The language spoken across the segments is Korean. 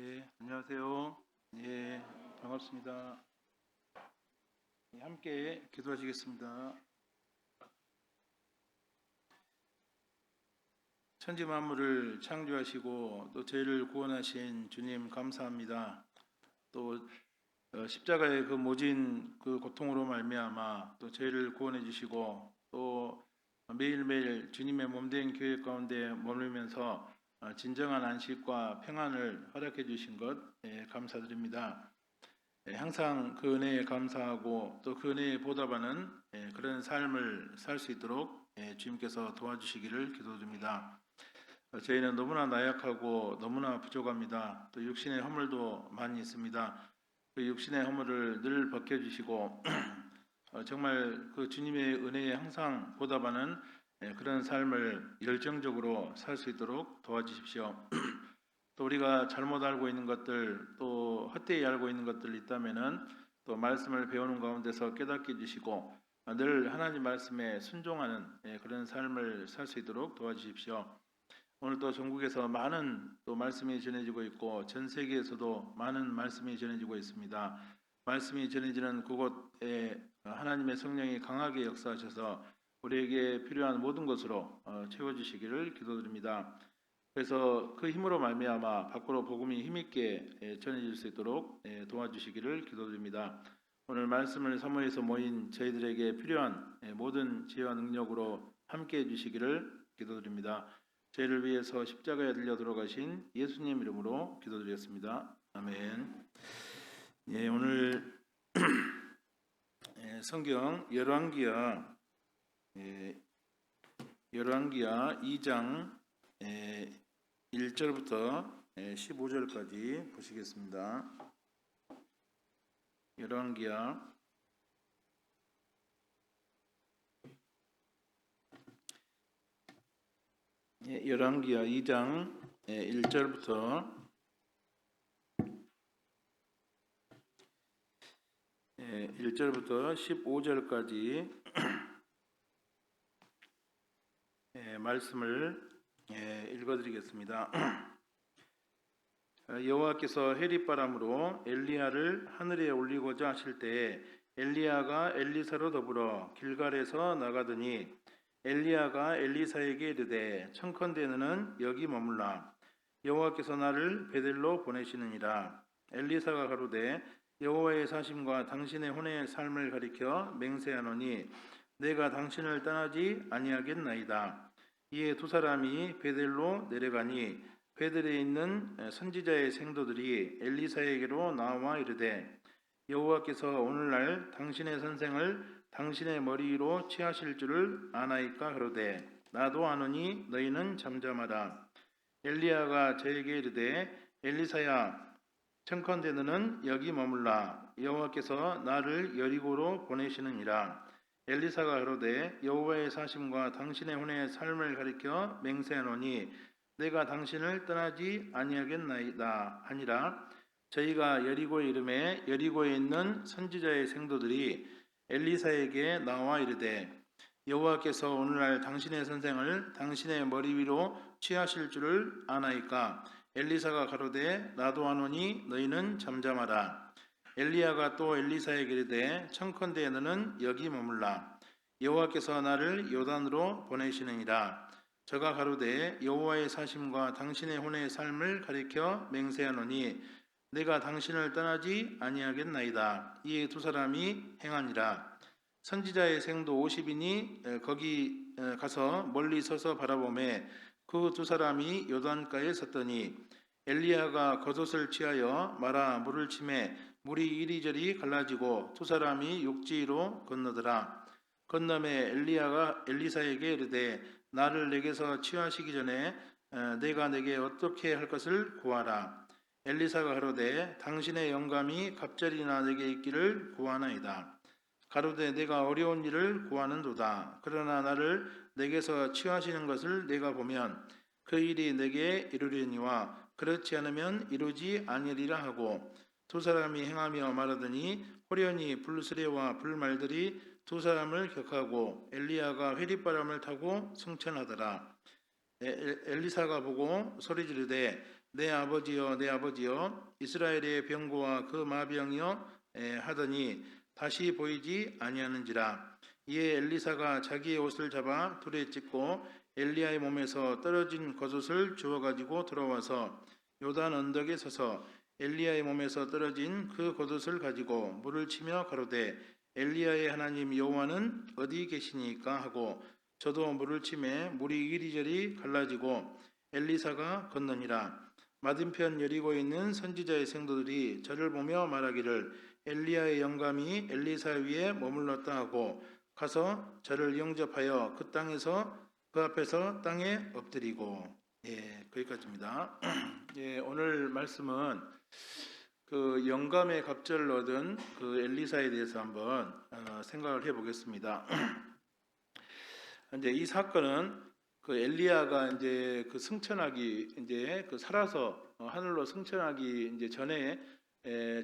예, 안녕하세요. 예, 반갑습니다. 예, 함께 기도하시겠습니다. 천지 만물을 창조하시고 또 저희를 구원하신 주님 감사합니다. 또 십자가의 그 모진 그 고통으로 말미암아 또 저희를 구원해 주시고 또 매일매일 주님의 몸된 교회 가운데 머물면서 진정한 안식과 평안을 허락해 주신 것 감사드립니다. 항상 그 은혜에 감사하고 또 그 은혜에 보답하는 그런 삶을 살 수 있도록 주님께서 도와주시기를 기도드립니다. 저희는 너무나 나약하고 너무나 부족합니다. 또 육신의 허물도 많이 있습니다. 그 육신의 허물을 늘 벗겨주시고 정말 그 주님의 은혜에 항상 보답하는 그런 삶을 열정적으로 살 수 있도록 도와주십시오. 또 우리가 잘못 알고 있는 것들, 또 헛되이 알고 있는 것들이 있다면은 또 말씀을 배우는 가운데서 깨닫게 해주시고 늘 하나님 말씀에 순종하는 그런 삶을 살 수 있도록 도와주십시오. 오늘 또 전국에서 많은 또 말씀이 전해지고 있고 전 세계에서도 많은 말씀이 전해지고 있습니다. 말씀이 전해지는 그곳에 하나님의 성령이 강하게 역사하셔서 우리에게 필요한 모든 것으로 채워주시기를 기도드립니다. 그래서 그 힘으로 말미암아 밖으로 복음이 힘있게 전해질 수 있도록 도와주시기를 기도드립니다. 오늘 말씀을 사모해서 모인 저희들에게 필요한 모든 지혜와 능력으로 함께해 주시기를 기도드립니다. 저희를 위해서 십자가에 들려 돌아가신 예수님 이름으로 기도드리겠습니다. 아멘. 예, 오늘 성경 열왕기하 2장 1절부터 15절까지 보시겠습니다. 열왕기하 2장 1절부터 15절까지 말씀을 읽어드리겠습니다. 여호와께서 해릿바람으로 엘리야를 하늘에 올리고자 하실 때에 엘리야가 엘리사로 더불어 길갈에서 나가더니 엘리야가 엘리사에게 이르되 청컨대 너는 여기 머물라. 여호와께서 나를 베델로 보내시느니라. 엘리사가 가로되 여호와의 사심과 당신의 혼의 삶을 가리켜 맹세하노니 내가 당신을 떠나지 아니하겠나이다. 이에 두 사람이 베델로 내려가니 베델에 있는 선지자의 생도들이 엘리사에게로 나와 이르되 여호와께서 오늘날 당신의 선생을 당신의 머리 위로 취하실 줄을 아나이까 하로되 나도 아노니 너희는 잠잠하라. 엘리야가 저에게 이르되 엘리사야 청컨대 너는 여기 머물라. 여호와께서 나를 여리고로 보내시느니라. 엘리사가 가로되 여호와의 사심과 당신의 혼의 삶을 가리켜 맹세하노니 내가 당신을 떠나지 아니하겠나이다 하니라. 저희가 여리고에 이름에 여리고에 있는 선지자의 생도들이 엘리사에게 나와 이르되 여호와께서 오늘날 당신의 선생을 당신의 머리 위로 취하실 줄을 아나이까. 엘리사가 가로되 나도 아노니 너희는 잠잠하라. 엘리야가 또 엘리사에게 이르되 청컨대 너는 여기 머물라. 여호와께서 나를 요단으로 보내시느니라. 저가 가로되 여호와의 사심과 당신의 혼의 삶을 가리켜 맹세하노니 내가 당신을 떠나지 아니하겠나이다. 이에 두 사람이 행하니라. 선지자의 생도 50인이 거기 가서 멀리 서서 바라보매 그 두 사람이 요단가에 섰더니 엘리야가 겉옷을 취하여 말아 물을 치매 물이 이리저리 갈라지고 두 사람이 육지로 건너더라. 건너매 엘리야가 엘리사에게 이르되 나를 내게서 취하시기 전에 내가 내게 어떻게 할 것을 구하라. 엘리사가 가로되 당신의 영감이 갑절이나 내게 있기를 구하나이다. 가로되 내가 어려운 일을 구하는도다. 그러나 나를 내게서 취하시는 것을 내가 보면 그 일이 내게 이루려니와 그렇지 않으면 이루지 아니리라 하고 두 사람이 행하며 말하더니 호련히 불수레와 불말들이 두 사람을 격하고 엘리야가 회릿바람을 타고 승천하더라. 엘리사가 보고 소리 지르되 내 아버지여 내 아버지여 이스라엘의 병거와 그 마병이여 하더니 다시 보이지 아니하는지라. 이에 엘리사가 자기의 옷을 잡아 둘에 찢고 엘리야의 몸에서 떨어진 겉옷을 주워 가지고 들어와서 요단 언덕에 서서 엘리야의 몸에서 떨어진 그 겉옷을 가지고 물을 치며 가로되 엘리야의 하나님 여호와는 어디 계시니까 하고 저도 물을 치매 물이 이리저리 갈라지고 엘리사가 건너니라. 맞은편 여리고에 있는 선지자의 생도들이 저를 보며 말하기를 엘리야의 영감이 엘리사 위에 머물렀다 하고 가서 저를 영접하여 그 땅에서 그 앞에서 땅에 엎드리고. 거기까지입니다. 오늘 말씀은 그 영감의 갑절을 얻은 그 엘리사에 대해서 한번 생각을 해보겠습니다. 이제 이 사건은 그 엘리야가 이제 그 승천하기 이제 그 살아서 하늘로 승천하기 이제 전에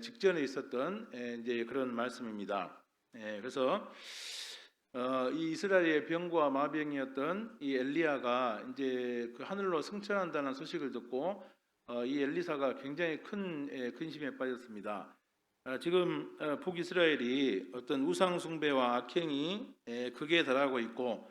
직전에 있었던 이제 그런 말씀입니다. 그래서 이 이스라엘의 병과 마병이었던 이 엘리야가 이제 그 하늘로 승천한다는 소식을 듣고 이 엘리사가 굉장히 큰 근심에 빠졌습니다. 지금 북이스라엘이 어떤 우상 숭배와 악행이 극에 달하고 있고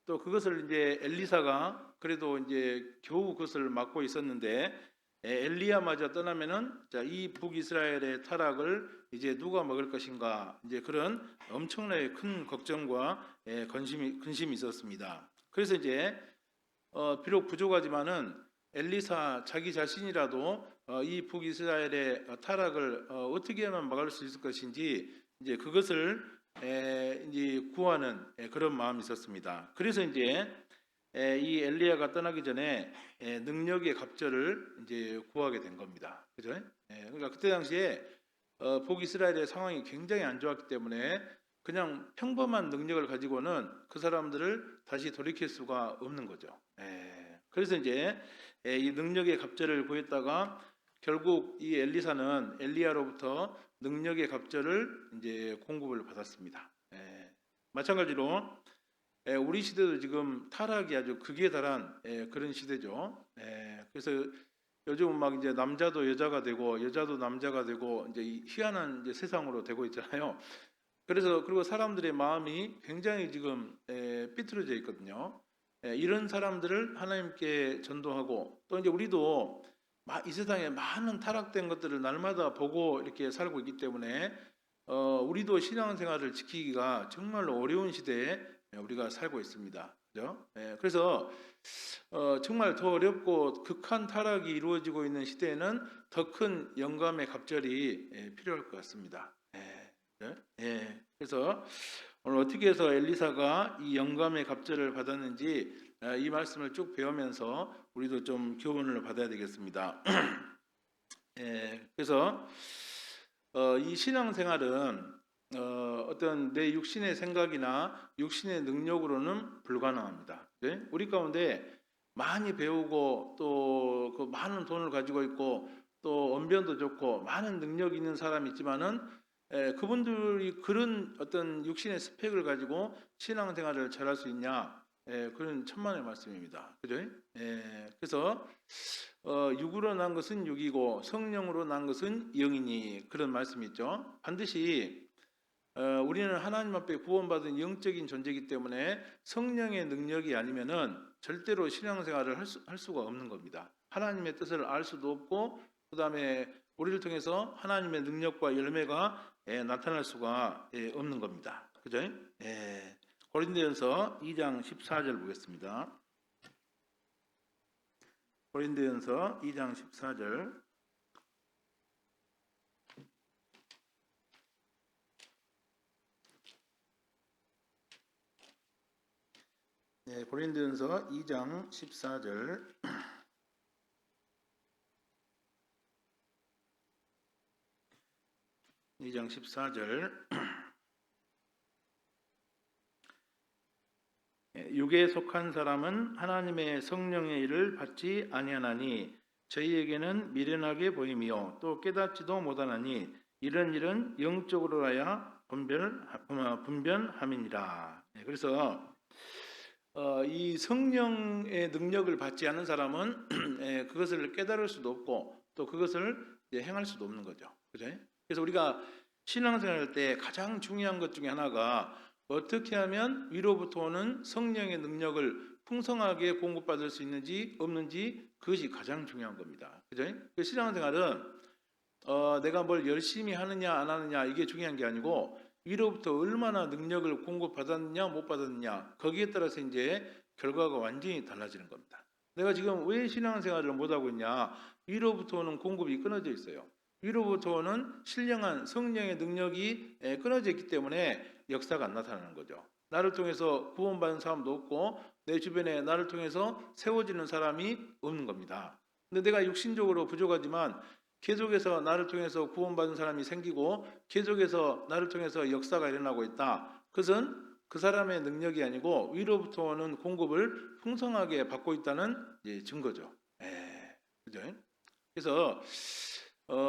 또 그것을 이제 엘리사가 그래도 이제 겨우 그것을 막고 있었는데 엘리야마저 떠나면은 이 북이스라엘의 타락을 이제 누가 먹을 것인가 이제 그런 엄청나게 큰 걱정과 근심이 있었습니다. 그래서 이제 비록 부족하지만은 엘리사 자기 자신이라도 이 북이스라엘의 타락을 어떻게 하면 막을 수 있을 것인지 이제 그것을 이제 구하는 그런 마음이 있었습니다. 그래서 이제 이 엘리야가 떠나기 전에 능력의 갑절을 이제 구하게 된 겁니다. 그죠? 그러니까 그때 당시에 북이스라엘의 상황이 굉장히 안 좋았기 때문에 그냥 평범한 능력을 가지고는 그 사람들을 다시 돌이킬 수가 없는 거죠. 그래서 이제 이 능력의 갑절을 구했다가 결국 이 엘리사는 엘리야로부터 능력의 갑절을 이제 공급을 받았습니다. 마찬가지로 우리 시대도 지금 타락이 아주 극에 달한 그런 시대죠. 그래서 요즘은 막 이제 남자도 여자가 되고 여자도 남자가 되고 이제 희한한 이제 세상으로 되고 있잖아요. 그래서 그리고 사람들의 마음이 굉장히 지금 삐뚤어져 있거든요. 이런 사람들을 하나님께 전도하고 또 이제 우리도 이 세상에 많은 타락된 것들을 날마다 보고 이렇게 살고 있기 때문에 우리도 신앙생활을 지키기가 정말로 어려운 시대에 우리가 살고 있습니다. 그죠? 그래서 정말 더 어렵고 극한 타락이 이루어지고 있는 시대에는 더 큰 영감의 갑절이 필요할 것 같습니다. 그래서 오늘 어떻게 해서 엘리사가 이 영감의 갑절을 받았는지 이 말씀을 쭉 배우면서 우리도 좀 교훈을 받아야 되겠습니다. 그래서 이 신앙생활은 어떤 내 육신의 생각이나 육신의 능력으로는 불가능합니다. 우리 가운데 많이 배우고 또 그 많은 돈을 가지고 있고 또 언변도 좋고 많은 능력이 있는 사람이 있지만은 그분들이 그런 어떤 육신의 스펙을 가지고 신앙생활을 잘할 수 있냐? 그런 천만의 말씀입니다. 그죠? 그래서 육으로 난 것은 육이고 성령으로 난 것은 영이니 그런 말씀이 있죠. 반드시 우리는 하나님 앞에 구원받은 영적인 존재이기 때문에 성령의 능력이 아니면은 절대로 신앙생활을 할 수가 없는 겁니다. 하나님의 뜻을 알 수도 없고 그 다음에 우리를 통해서 하나님의 능력과 열매가 나타날 수가 없는 겁니다. 그죠? 고린도전서 2장 14절 보겠습니다. 고린도전서 2장 14절. 고린도전서 2장 14절. (2장 14절) 육에 속한 사람은 하나님의 성령의 일을 받지 아니하나니 저희에게는 미련하게 보임이요 또 깨닫지도 못하나니 이런 일은 영적으로 하여 분별함이니라. 그래서 이 성령의 능력을 받지 않는 사람은 그것을 깨달을 수도 없고 또 그것을 행할 수도 없는 거죠. 그죠? 그래서 우리가 신앙생활할 때 가장 중요한 것 중에 하나가 어떻게 하면 위로부터 오는 성령의 능력을 풍성하게 공급받을 수 있는지 없는지 그것이 가장 중요한 겁니다. 그죠? 신앙생활은 내가 뭘 열심히 하느냐 안 하느냐 이게 중요한 게 아니고 위로부터 얼마나 능력을 공급받았느냐 못 받았느냐 거기에 따라서 이제 결과가 완전히 달라지는 겁니다. 내가 지금 왜 신앙생활을 못하고 있냐? 위로부터 오는 공급이 끊어져 있어요. 위로부터 오는 신령한 성령의 능력이 끊어져 있기 때문에 역사가 안 나타나는 거죠. 나를 통해서 구원받은 사람도 없고 내 주변에 나를 통해서 세워지는 사람이 없는 겁니다. 근데 내가 육신적으로 부족하지만 계속해서 나를 통해서 구원받은 사람이 생기고 계속해서 나를 통해서 역사가 일어나고 있다. 그것은 그 사람의 능력이 아니고 위로부터 오는 공급을 풍성하게 받고 있다는 증거죠. 그죠? 그래서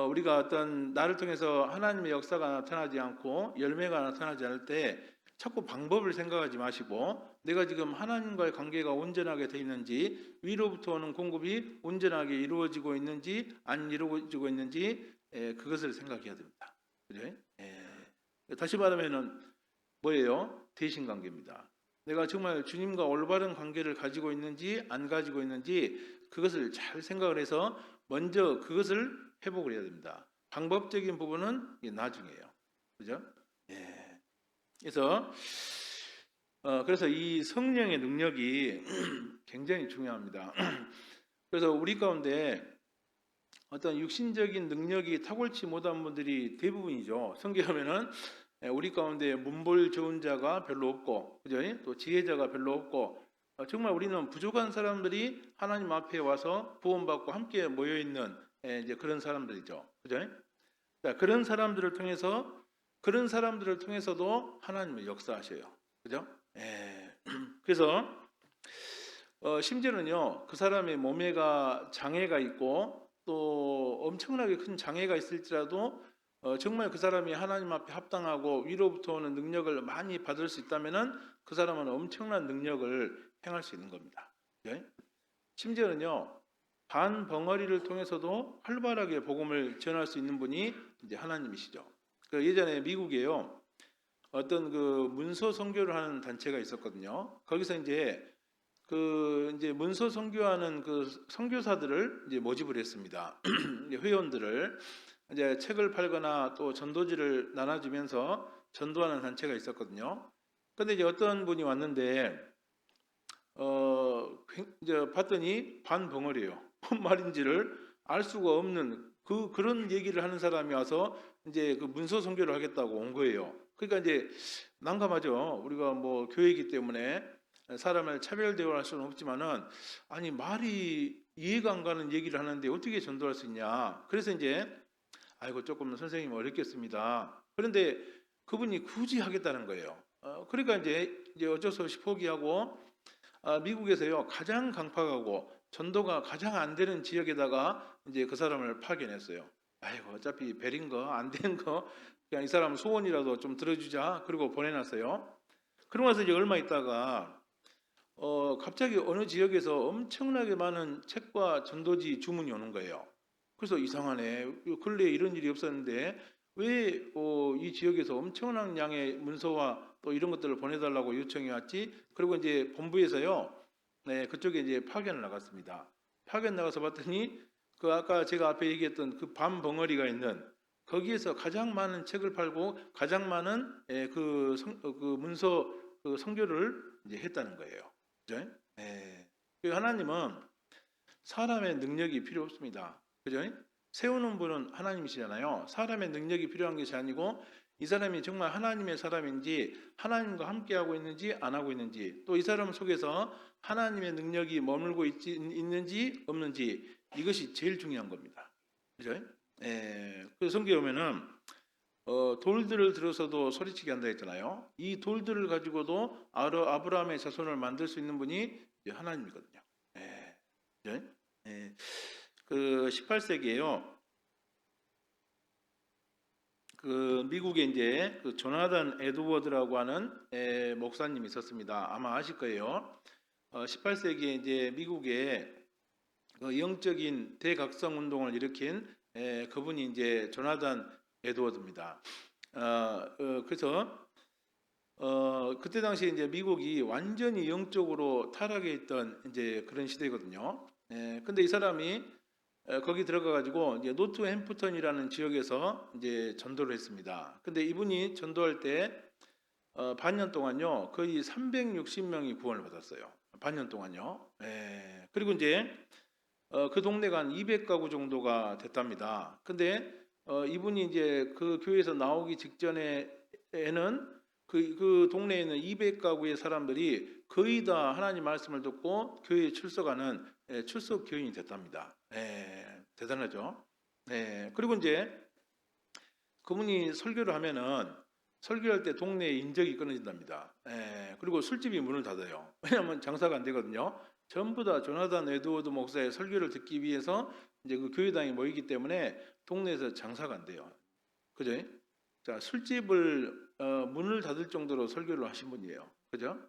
우리가 어떤 나를 통해서 하나님의 역사가 나타나지 않고 열매가 나타나지 않을 때 자꾸 방법을 생각하지 마시고 내가 지금 하나님과의 관계가 온전하게 되어 있는지 위로부터 오는 공급이 온전하게 이루어지고 있는지 안 이루어지고 있는지 그것을 생각해야 됩니다. 그래? 다시 말하면은 뭐예요? 대신관계입니다. 내가 정말 주님과 올바른 관계를 가지고 있는지 안 가지고 있는지 그것을 잘 생각을 해서 먼저 그것을 회복을 해야 됩니다. 방법적인 부분은 나중이에요. 그죠? 그래서 이 성령의 능력이 굉장히 중요합니다. 그래서 우리 가운데 어떤 육신적인 능력이 탁월치 못한 분들이 대부분이죠. 성경하면은 우리 가운데 문벌 좋은 자가 별로 없고, 그죠? 또 지혜자가 별로 없고, 정말 우리는 부족한 사람들이 하나님 앞에 와서 구원받고 함께 모여 있는 이제 그런 사람들이죠. 그죠? 그런 사람들을 통해서도 하나님은 역사하셔요. 그죠? 그래서 심지어는요, 그 사람의 몸에가 장애가 있고 또 엄청나게 큰 장애가 있을지라도 정말 그 사람이 하나님 앞에 합당하고 위로부터 오는 능력을 많이 받을 수 있다면은 그 사람은 엄청난 능력을 행할 수 있는 겁니다. 심지어는요, 반 벙어리를 통해서도 활발하게 복음을 전할 수 있는 분이 이제 하나님이시죠. 예전에 미국에요, 어떤 그 문서 선교를 하는 단체가 있었거든요. 거기서 이제 문서 선교하는 그 선교사들을 이제 모집을 했습니다. 회원들을 이제 책을 팔거나 또 전도지를 나눠주면서 전도하는 단체가 있었거든요. 근데 이제 어떤 분이 왔는데 이제 봤더니 반벙어리예요. 뭔 말인지를 알 수가 없는 그런 얘기를 하는 사람이 와서 이제 그 문서 선교를 하겠다고 온 거예요. 그러니까 이제 난감하죠. 우리가 뭐 교회이기 때문에 사람을 차별 대우할 수는 없지만은 아니 말이 이해가 안 가는 얘기를 하는데 어떻게 전도할 수 있냐. 그래서 이제 아이고 조금 선생님 어렵겠습니다. 그런데 그분이 굳이 하겠다는 거예요. 그러니까 이제 어쩔 수 없이 포기하고 미국에서요 가장 강팍하고 전도가 가장 안 되는 지역에다가 이제 그 사람을 파견했어요. 아이고 어차피 베린 거 안 된 거 그냥 이 사람 소원이라도 좀 들어주자. 그리고 보내놨어요. 그러고 나서 이제 얼마 있다가 갑자기 어느 지역에서 엄청나게 많은 책과 전도지 주문이 오는 거예요. 그래서 이상하네. 근래에 이런 일이 없었는데 왜 이 지역에서 엄청난 양의 문서와 또 이런 것들을 보내달라고 요청이 왔지? 그리고 이제 본부에서요, 그쪽에 이제 파견을 나갔습니다. 파견 나가서 봤더니 그 아까 제가 앞에 얘기했던 그 밤벙어리가 있는 거기에서 가장 많은 책을 팔고 가장 많은 그 문서 그 선교를 이제 했다는 거예요. 그죠? 하나님은 사람의 능력이 필요 없습니다. 그죠? 세우는 분은 하나님이시잖아요. 사람의 능력이 필요한 것이 아니고 이 사람이 정말 하나님의 사람인지 하나님과 함께하고 있는지 안 하고 있는지 또 이 사람 속에서 하나님의 능력이 머물고 있는지 없는지 이것이 제일 중요한 겁니다. 그죠? 그 성경에 보면은 돌들을 들어서도 소리치게 한다 했잖아요. 이 돌들을 가지고도 아브라함의 자손을 만들 수 있는 분이 하나님이거든요. 그 18세기에요. 그 미국에 이제 그 조나단 에드워드라고 하는 목사님이 있었습니다. 아마 아실 거예요. 18세기에 이제 미국에 그 영적인 대각성 운동을 일으킨 그분이 이제 조나단 에드워드입니다. 그래서 그때 당시에 이제 미국이 완전히 영적으로 타락해 있던 이제 그런 시대거든요. 근데 이 사람이 거기 들어가 가지고 이제 노트햄프턴이라는 지역에서 이제 전도를 했습니다. 근데 이분이 전도할 때 반년 동안요 거의 360명이 구원을 받았어요. 반년 동안요. 그리고 이제 그 동네가 한 200가구 정도가 됐답니다. 근데 이분이 이제 그 교회에서 나오기 직전에는 그 동네에 있는 200가구의 사람들이 거의 다 하나님 말씀을 듣고 교회에 출석하는 출석 교인이 됐답니다. 대단하죠. 그리고 이제 그분이 설교를 하면은 설교할 때 동네에 인적이 끊어진답니다. 그리고 술집이 문을 닫아요. 왜냐하면 장사가 안 되거든요. 전부 다 조나단 에드워드 목사의 설교를 듣기 위해서 이제 그 교회당에 모이기 때문에 동네에서 장사가 안 돼요. 그죠? 자, 술집을 문을 닫을 정도로 설교를 하신 분이에요. 그죠?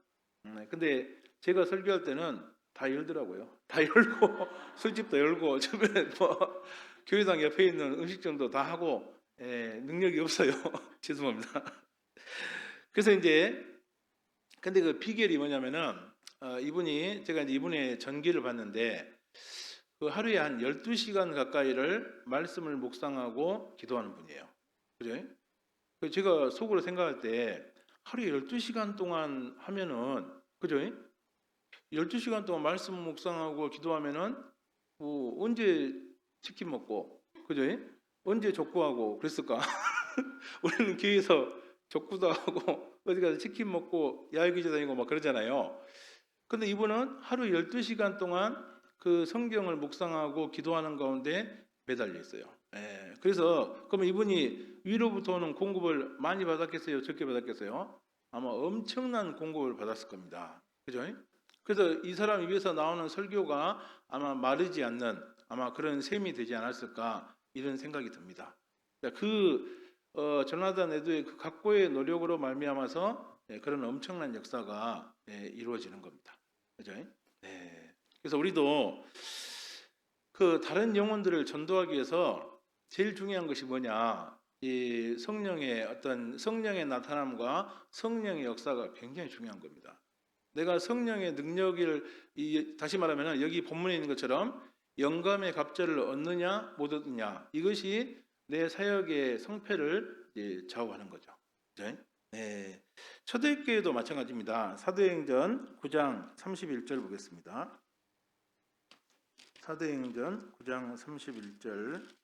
근데 제가 설교할 때는 다 열더라고요. 다 열고 술집도 열고 주변에 뭐 교회당 옆에 있는 음식점도 다 하고 능력이 없어요. 죄송합니다. 그래서 이제 근데 그 비결이 뭐냐면은 이분이 제가 이제 이분의 전기를 봤는데 그 하루에 한 12시간 가까이를 말씀을 묵상하고 기도하는 분이에요. 그죠? 제가 속으로 생각할 때 하루에 12시간 동안 하면은 그죠? 12시간 동안 말씀 묵상하고 기도하면은 뭐 언제 치킨 먹고 그죠? 언제 족구하고 그랬을까? 우리는 교회에서 족구도 하고 어디 가서 치킨 먹고 야외기자 다니고 막 그러잖아요. 근데 이분은 하루 12시간 동안 그 성경을 묵상하고 기도하는 가운데 매달려 있어요. 그래서 그러면 이분이 위로부터 오는 공급을 많이 받았겠어요? 적게 받았겠어요? 아마 엄청난 공급을 받았을 겁니다. 그죠? 그래서 이 사람 입에서 나오는 설교가 아마 마르지 않는 아마 그런 셈이 되지 않았을까 이런 생각이 듭니다. 조나단 에드의 그 각고의 노력으로 말미암아서 그런 엄청난 역사가 이루어지는 겁니다. 그죠? 그래서 우리도 그 다른 영혼들을 전도하기 위해서 제일 중요한 것이 뭐냐? 이 성령의 어떤 성령의 나타남과 성령의 역사가 굉장히 중요한 겁니다. 내가 성령의 능력을 다시 말하면 여기 본문에 있는 것처럼 영감의 갑절을 얻느냐 못 얻느냐 이것이 내 사역의 성패를 좌우하는 거죠. 그죠? 초대교회도 마찬가지입니다. 사도행전 9장 31절 보겠습니다. 사도행전 9장 31절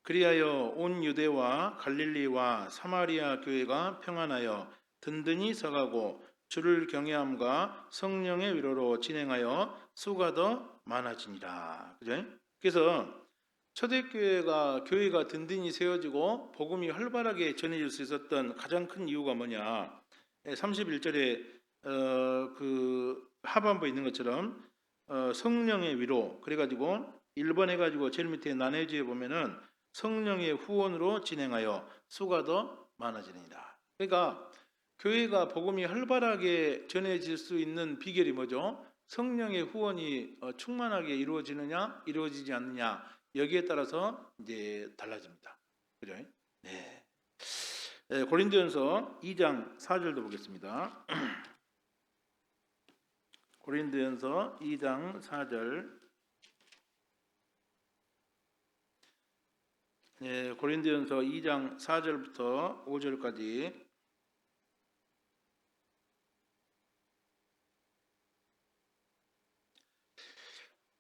그리하여 온 유대와 갈릴리와 사마리아 교회가 평안하여 든든히 서가고 주를 경외함과 성령의 위로로 진행하여 수가 더 많아지니라. 그죠? 그래서 초대교회가 교회가 든든히 세워지고 복음이 활발하게 전해질 수 있었던 가장 큰 이유가 뭐냐? 31절에 그 하반부에 있는 것처럼 성령의 위로 그래가지고 1번 해가지고 제일 밑에 나눠지에 보면은 성령의 후원으로 진행하여 수가 더 많아지느니라. 그러니까 교회가 복음이 활발하게 전해질 수 있는 비결이 뭐죠? 성령의 후원이 충만하게 이루어지느냐, 이루어지지 않느냐 여기에 따라서 이제 달라집니다. 그죠? 네. 고린도전서 2장 4절도 보겠습니다. 고린도전서 2장 4절. 고린도전서 2장 4절부터 5절까지.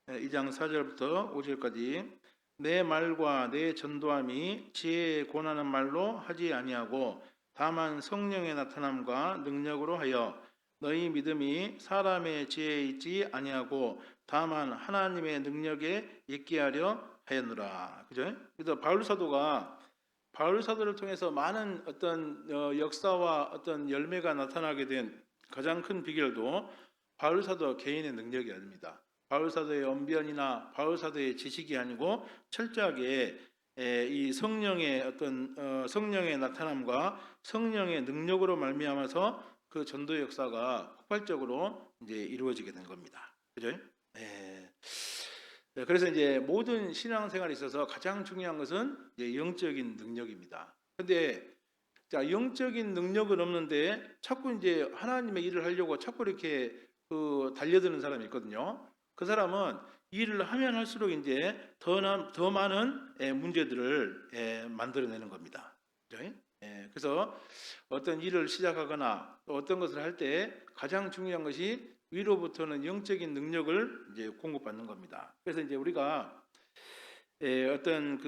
2장 4절부터 5절까지. 내 말과 내 전도함이 지혜에 권하는 말로 하지 아니하고 다만 성령의 나타남과 능력으로 하여 너희 믿음이 사람의 지혜에 있지 아니하고 다만 하나님의 능력에 있게 하려 하였노라. 그죠? 그래서 바울 사도를 통해서 많은 어떤 역사와 어떤 열매가 나타나게 된 가장 큰 비결도 바울 사도 개인의 능력이 아닙니다. 바울 사도의 언변이나 바울 사도의 지식이 아니고 철저하게 이 성령의 어떤 성령의 나타남과 성령의 능력으로 말미암아서 그 전도 역사가 폭발적으로 이제 이루어지게 된 겁니다. 그죠? 그래서 이제 모든 신앙생활에 있어서 가장 중요한 것은 이제 영적인 능력입니다. 근데 자, 영적인 능력은 없는데 자꾸 이제 하나님의 일을 하려고 자꾸 이렇게 달려드는 사람이 있거든요. 그 사람은 일을 하면 할수록 이제 더 많은 문제들을 만들어내는 겁니다. 그죠? 그래서 어떤 일을 시작하거나 또 어떤 것을 할 때 가장 중요한 것이 위로부터는 영적인 능력을 이제 공급받는 겁니다. 그래서 이제 우리가 어떤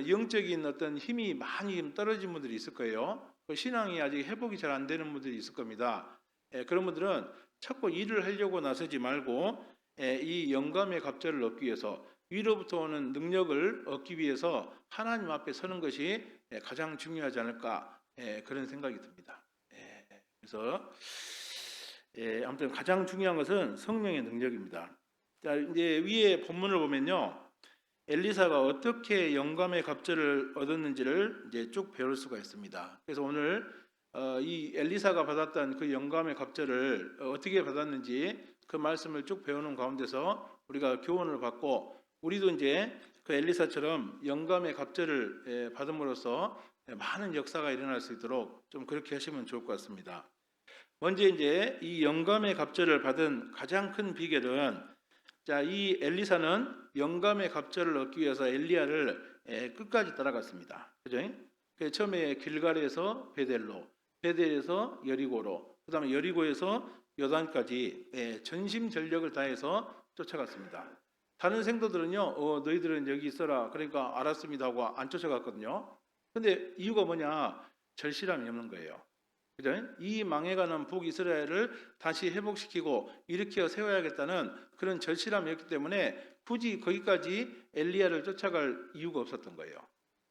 영적인 어떤 힘이 많이 떨어진 분들이 있을 거예요. 신앙이 아직 회복이 잘 안 되는 분들이 있을 겁니다. 그런 분들은 자꾸 일을 하려고 나서지 말고 이 영감의 갑절을 얻기 위해서 위로부터 오는 능력을 얻기 위해서 하나님 앞에 서는 것이 가장 중요하지 않을까 그런 생각이 듭니다. 그래서 아무튼 가장 중요한 것은 성령의 능력입니다. 자, 이제 위에 본문을 보면요. 엘리사가 어떻게 영감의 갑절을 얻었는지를 이제 쭉 배울 수가 있습니다. 그래서 오늘 이 엘리사가 받았던 그 영감의 갑절을 어떻게 받았는지 그 말씀을 쭉 배우는 가운데서 우리가 교훈을 받고 우리도 이제 그 엘리사처럼 영감의 갑절을 받음으로써 많은 역사가 일어날 수 있도록 좀 그렇게 하시면 좋을 것 같습니다. 먼저 이제 이 영감의 갑절을 받은 가장 큰 비결은 자, 이 엘리사는 영감의 갑절을 얻기 위해서 엘리야를 끝까지 따라갔습니다. 그죠? 처음에 길갈에서 베델로, 베델에서 여리고로, 그다음에 여리고에서 요단까지 전심전력을 다해서 쫓아갔습니다. 다른 생도들은요, 너희들은 여기 있어라. 그러니까 알았습니다 하고 안 쫓아갔거든요. 근데 이유가 뭐냐? 절실함이 없는 거예요. 그죠? 이 망해가는 북이스라엘을 다시 회복시키고 일으켜 세워야겠다는 그런 절실함이었기 때문에 굳이 거기까지 엘리야를 쫓아갈 이유가 없었던 거예요.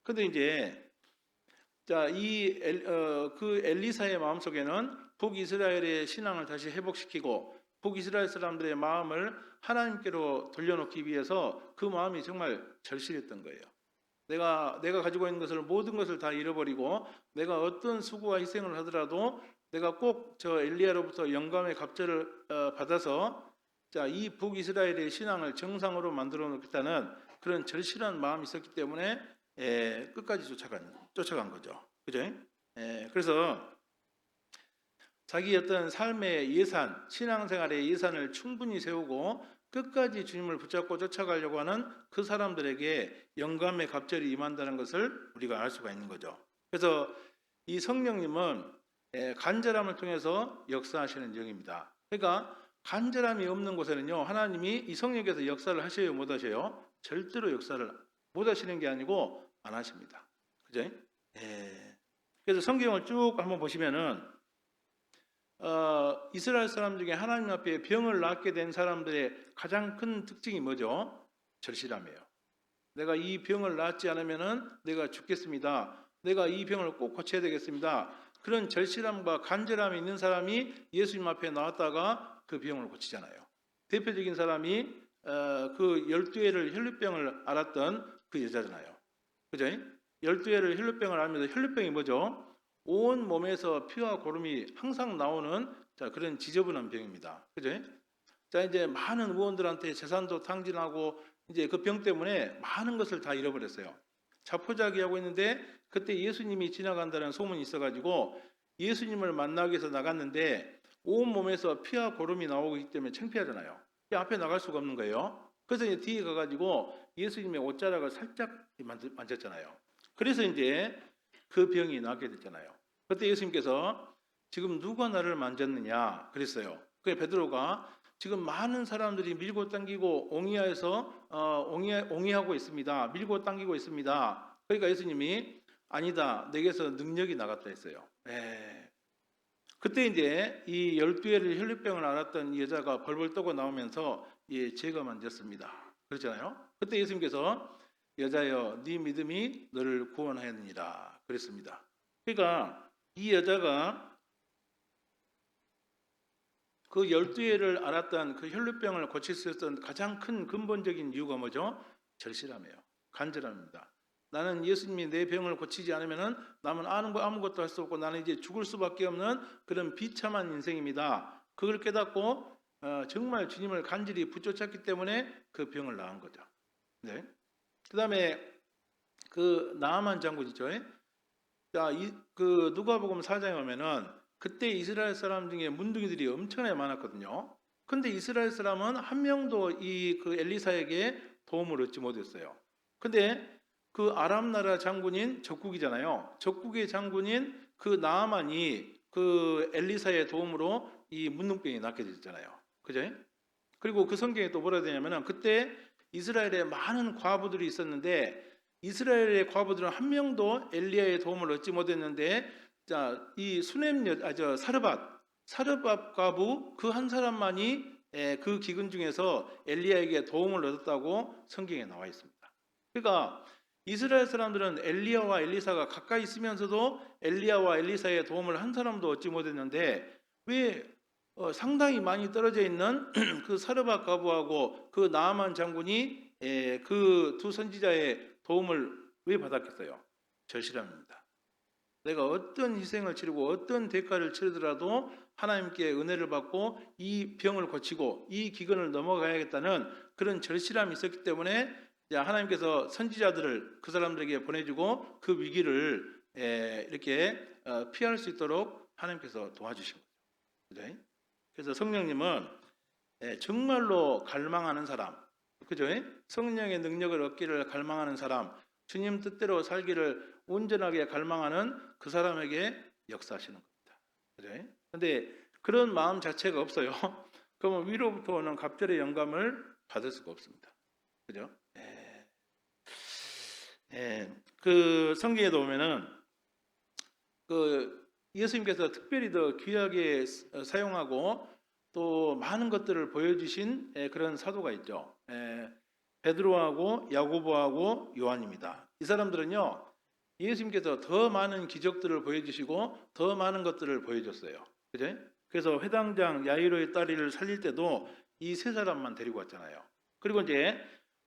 근데 이제 자, 그 엘리사의 마음속에는 북이스라엘의 신앙을 다시 회복시키고 북이스라엘 사람들의 마음을 하나님께로 돌려놓기 위해서 그 마음이 정말 절실했던 거예요. 내가 가지고 있는 것을 모든 것을 다 잃어버리고 내가 어떤 수고와 희생을 하더라도 내가 꼭 저 엘리야로부터 영감의 갑절을 받아서 자, 이 북이스라엘의 신앙을 정상으로 만들어 놓겠다는 그런 절실한 마음이 있었기 때문에 끝까지 쫓아간 거죠. 그죠? 그래서 자기 어떤 삶의 예산, 신앙생활의 예산을 충분히 세우고 끝까지 주님을 붙잡고 쫓아가려고 하는 그 사람들에게 영감의 갑절이 임한다는 것을 우리가 알 수가 있는 거죠. 그래서 이 성령님은 간절함을 통해서 역사하시는 영입니다. 그러니까 간절함이 없는 곳에는요, 하나님이 이 성령께서 역사를 하셔요, 못 하셔요? 절대로 역사를 못 하시는 게 아니고 안 하십니다. 그죠? 그래서 성경을 쭉 한번 보시면은 이스라엘 사람 중에 하나님 앞에 병을 낫게 된 사람들의 가장 큰 특징이 뭐죠? 절실함이에요. 내가 이 병을 낫지 않으면은 내가 죽겠습니다. 내가 이 병을 꼭 고쳐야 되겠습니다. 그런 절실함과 간절함이 있는 사람이 예수님 앞에 나왔다가 그 병을 고치잖아요. 대표적인 사람이 그 12해를 혈루병을 앓았던 그 여자잖아요. 그죠? 12해를 혈루병을 앓으면서 혈루병이 뭐죠? 온 몸에서 피와 고름이 항상 나오는 그런 지저분한 병입니다. 그죠? 자, 이제 많은 의원들한테 재산도 탕진하고 이제 그 병 때문에 많은 것을 다 잃어버렸어요. 자포자기하고 있는데 그때 예수님이 지나간다는 소문이 있어가지고 예수님을 만나기 위해서 나갔는데 온 몸에서 피와 고름이 나오기 때문에 창피하잖아요. 앞에 나갈 수가 없는 거예요. 그래서 이제 뒤에 가가지고 예수님의 옷자락을 살짝 만졌잖아요. 그래서 이제 그 병이 낫게 됐잖아요. 그때 예수님께서 지금 누가 나를 만졌느냐 그랬어요. 그래 베드로가 지금 많은 사람들이 밀고 당기고 옹이하고 있습니다. 밀고 당기고 있습니다. 그러니까 예수님이 아니다. 내게서 능력이 나갔다 했어요. 그때 이제 이 12해를 혈루병을 앓았던 이 여자가 벌벌 떠고 나오면서 죄가 만졌습니다. 그렇잖아요. 그때 예수님께서 여자여 네 믿음이 너를 구원하였느니라 그랬습니다. 그러니까 이 여자가 그 12해를 앓았던 그 혈루병을 고칠 수 있었던 가장 큰 근본적인 이유가 뭐죠? 절실함이에요. 간절함입니다. 나는 예수님이 내 병을 고치지 않으면 남은 아무것도 할 수 없고 나는 이제 죽을 수밖에 없는 그런 비참한 인생입니다. 그걸 깨닫고 정말 주님을 간절히 붙여찾기 때문에 그 병을 나은 거죠. 네. 그 다음에 그 나아만 장군이죠. 자, 그 누가복음 4장에 오면은 그때 이스라엘 사람 중에 문둥이들이 엄청나게 많았거든요. 근데 이스라엘 사람은 한 명도 그 엘리사에게 도움을 얻지 못했어요. 근데 그 아람 나라 장군인 적국이잖아요. 적국의 장군인 그 나아만이 그 엘리사의 도움으로 이 문둥병이 낫게 됐잖아요. 그죠? 그리고 그 성경에 또 뭐라 되냐면은 그때 이스라엘에 많은 과부들이 있었는데 이스라엘의 과부들은 한 명도 엘리야의 도움을 얻지 못했는데 자, 이 사르밧 과부 그 한 사람만이 그 기근 중에서 엘리야에게 도움을 얻었다고 성경에 나와 있습니다. 그러니까 이스라엘 사람들은 엘리야와 엘리사가 가까이 있으면서도 엘리야와 엘리사의 도움을 한 사람도 얻지 못했는데 왜 상당히 많이 떨어져 있는 그 사르밧 과부하고 그 나아만 장군이 그 두 선지자의 도움을 왜 받았겠어요? 절실함입니다. 내가 어떤 희생을 치르고 어떤 대가를 치르더라도 하나님께 은혜를 받고 이 병을 고치고 이 기근을 넘어가야겠다는 그런 절실함이 있었기 때문에 하나님께서 선지자들을 그 사람들에게 보내주고 그 위기를 이렇게 피할 수 있도록 하나님께서 도와주신 거죠. 그래서 성령님은 정말로 갈망하는 사람, 그죠? 성령의 능력을 얻기를 갈망하는 사람, 주님 뜻대로 살기를 온전하게 갈망하는 그 사람에게 역사하시는 겁니다. 그죠? 근데 그런 마음 자체가 없어요. 그러면 위로부터 오는 갑절의 영감을 받을 수가 없습니다. 그죠? 그 성경에도 보면은 그 예수님께서 특별히 더 귀하게 사용하고 또 많은 것들을 보여주신 그런 사도가 있죠. 베드로하고 야고보하고 요한입니다. 이 사람들은요 예수님께서 더 많은 기적들을 보여주시고 더 많은 것들을 보여줬어요. 그죠? 그래서 회당장 야이로의 딸을 살릴 때도 이 세 사람만 데리고 왔잖아요. 그리고 이제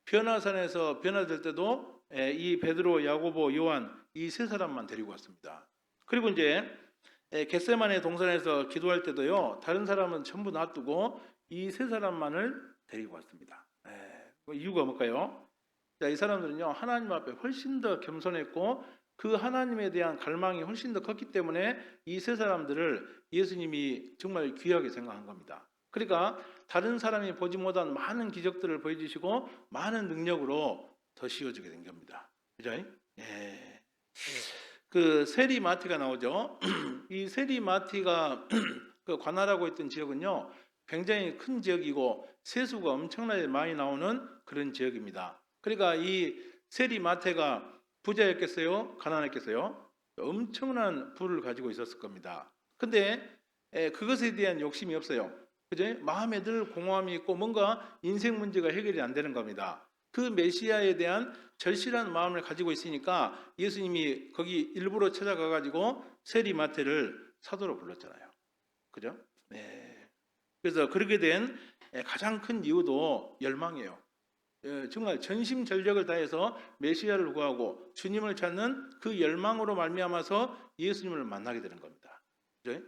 변화산에서 변화될 때도 이 베드로, 야고보, 요한 이 세 사람만 데리고 왔습니다. 그리고 이제 겟세마네 동산에서 기도할 때도요 다른 사람은 전부 놔두고 이 세 사람만을 데리고 왔습니다. 이유가 뭘까요? 자, 이 사람들은요 하나님 앞에 훨씬 더 겸손했고 그 하나님에 대한 갈망이 훨씬 더 컸기 때문에 이 세 사람들을 예수님이 정말 귀하게 생각한 겁니다. 그러니까 다른 사람이 보지 못한 많은 기적들을 보여주시고 많은 능력으로 더 씌워주게 된 겁니다. 그죠? 그 세리마티가 나오죠. 이 세리마티가 그 관할하고 있던 지역은요 굉장히 큰 지역이고 세수가 엄청나게 많이 나오는 그런 지역입니다. 그러니까 이 세리마테가 부자였겠어요? 가난했겠어요? 엄청난 부를 가지고 있었을 겁니다. 근데 그것에 대한 욕심이 없어요. 그죠? 마음에 늘 공허함이 있고 뭔가 인생 문제가 해결이 안 되는 겁니다. 그 메시아에 대한 절실한 마음을 가지고 있으니까 예수님이 거기 일부러 찾아가 가지고 세리마테를 사도로 불렀잖아요. 그죠? 그래서 그렇게 된 가장 큰 이유도 열망이에요. 정말 전심전력을 다해서 메시아를 구하고 주님을 찾는 그 열망으로 말미암아서 예수님을 만나게 되는 겁니다. 그죠?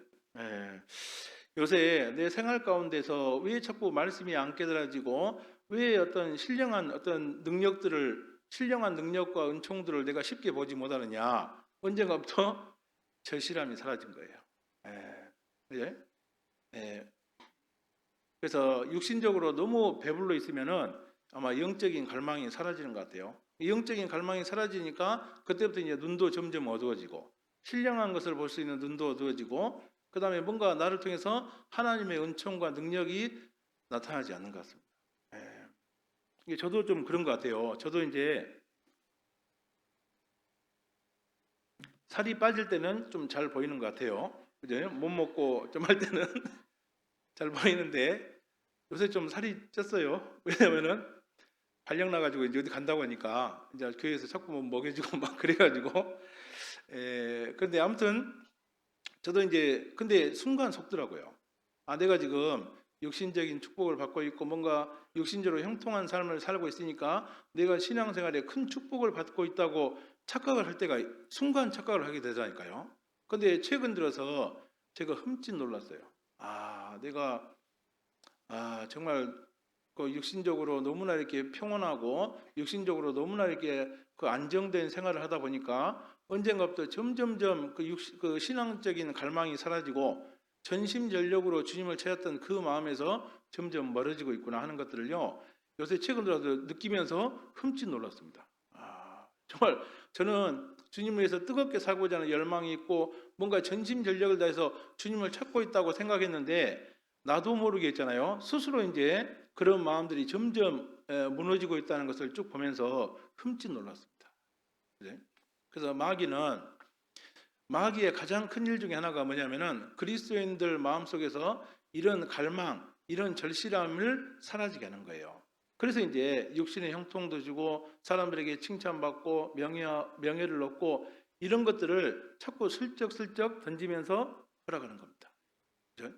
요새 내 생활 가운데서 왜 자꾸 말씀이 안 깨달아지고 왜 어떤 신령한 능력과 은총들을 내가 쉽게 보지 못하느냐? 언젠가부터 절실함이 사라진 거예요. 그죠? 그래서 육신적으로 너무 배불러 있으면은 아마 영적인 갈망이 사라지는 것 같아요. 영적인 갈망이 사라지니까 그때부터 이제 눈도 점점 어두워지고 신령한 것을 볼 수 있는 눈도 어두워지고 그 다음에 뭔가 나를 통해서 하나님의 은총과 능력이 나타나지 않는 것 같습니다. 이게 저도 좀 그런 것 같아요. 저도 이제 살이 빠질 때는 좀 잘 보이는 것 같아요. 그죠? 못 먹고 좀 할 때는 잘 보이는데 요새 좀 살이 쪘어요. 왜냐면은 발령 나가지고 이제 어디 간다고 하니까 이제 교회에서 자꾸 뭐 먹여주고 막 그래가지고 근데 아무튼 저도 이제 근데 순간 속더라고요. 아, 내가 지금 육신적인 축복을 받고 있고 뭔가 육신적으로 형통한 삶을 살고 있으니까 내가 신앙생활에 큰 축복을 받고 있다고 착각을 할 때가 순간 착각을 하게 되잖아요. 근데 최근 들어서 제가 흠칫 놀랐어요. 아, 내가 정말 그 육신적으로 너무나 이렇게 평온하고 육신적으로 너무나 이렇게 그 안정된 생활을 하다 보니까 언젠가부터 점점점 그 신앙적인 갈망이 사라지고 전심전력으로 주님을 찾았던 그 마음에서 점점 멀어지고 있구나 하는 것들을요. 요새 최근 들어서 느끼면서 흠칫 놀랐습니다. 정말 저는 주님을 위해서 뜨겁게 살고자 하는 열망이 있고 뭔가 전심전력을 다해서 주님을 찾고 있다고 생각했는데 나도 모르게 있잖아요. 스스로 이제 그런 마음들이 점점 무너지고 있다는 것을 쭉 보면서 흠칫 놀랐습니다. 그래서 마귀의 가장 큰 일 중에 하나가 뭐냐면은 그리스도인들 마음속에서 이런 갈망, 이런 절실함을 사라지게 하는 거예요. 그래서 이제 육신의 형통도 주고 사람들에게 칭찬받고 명예를 얻고 이런 것들을 자꾸 슬쩍슬쩍 던지면서 허락하는 겁니다. 그렇죠?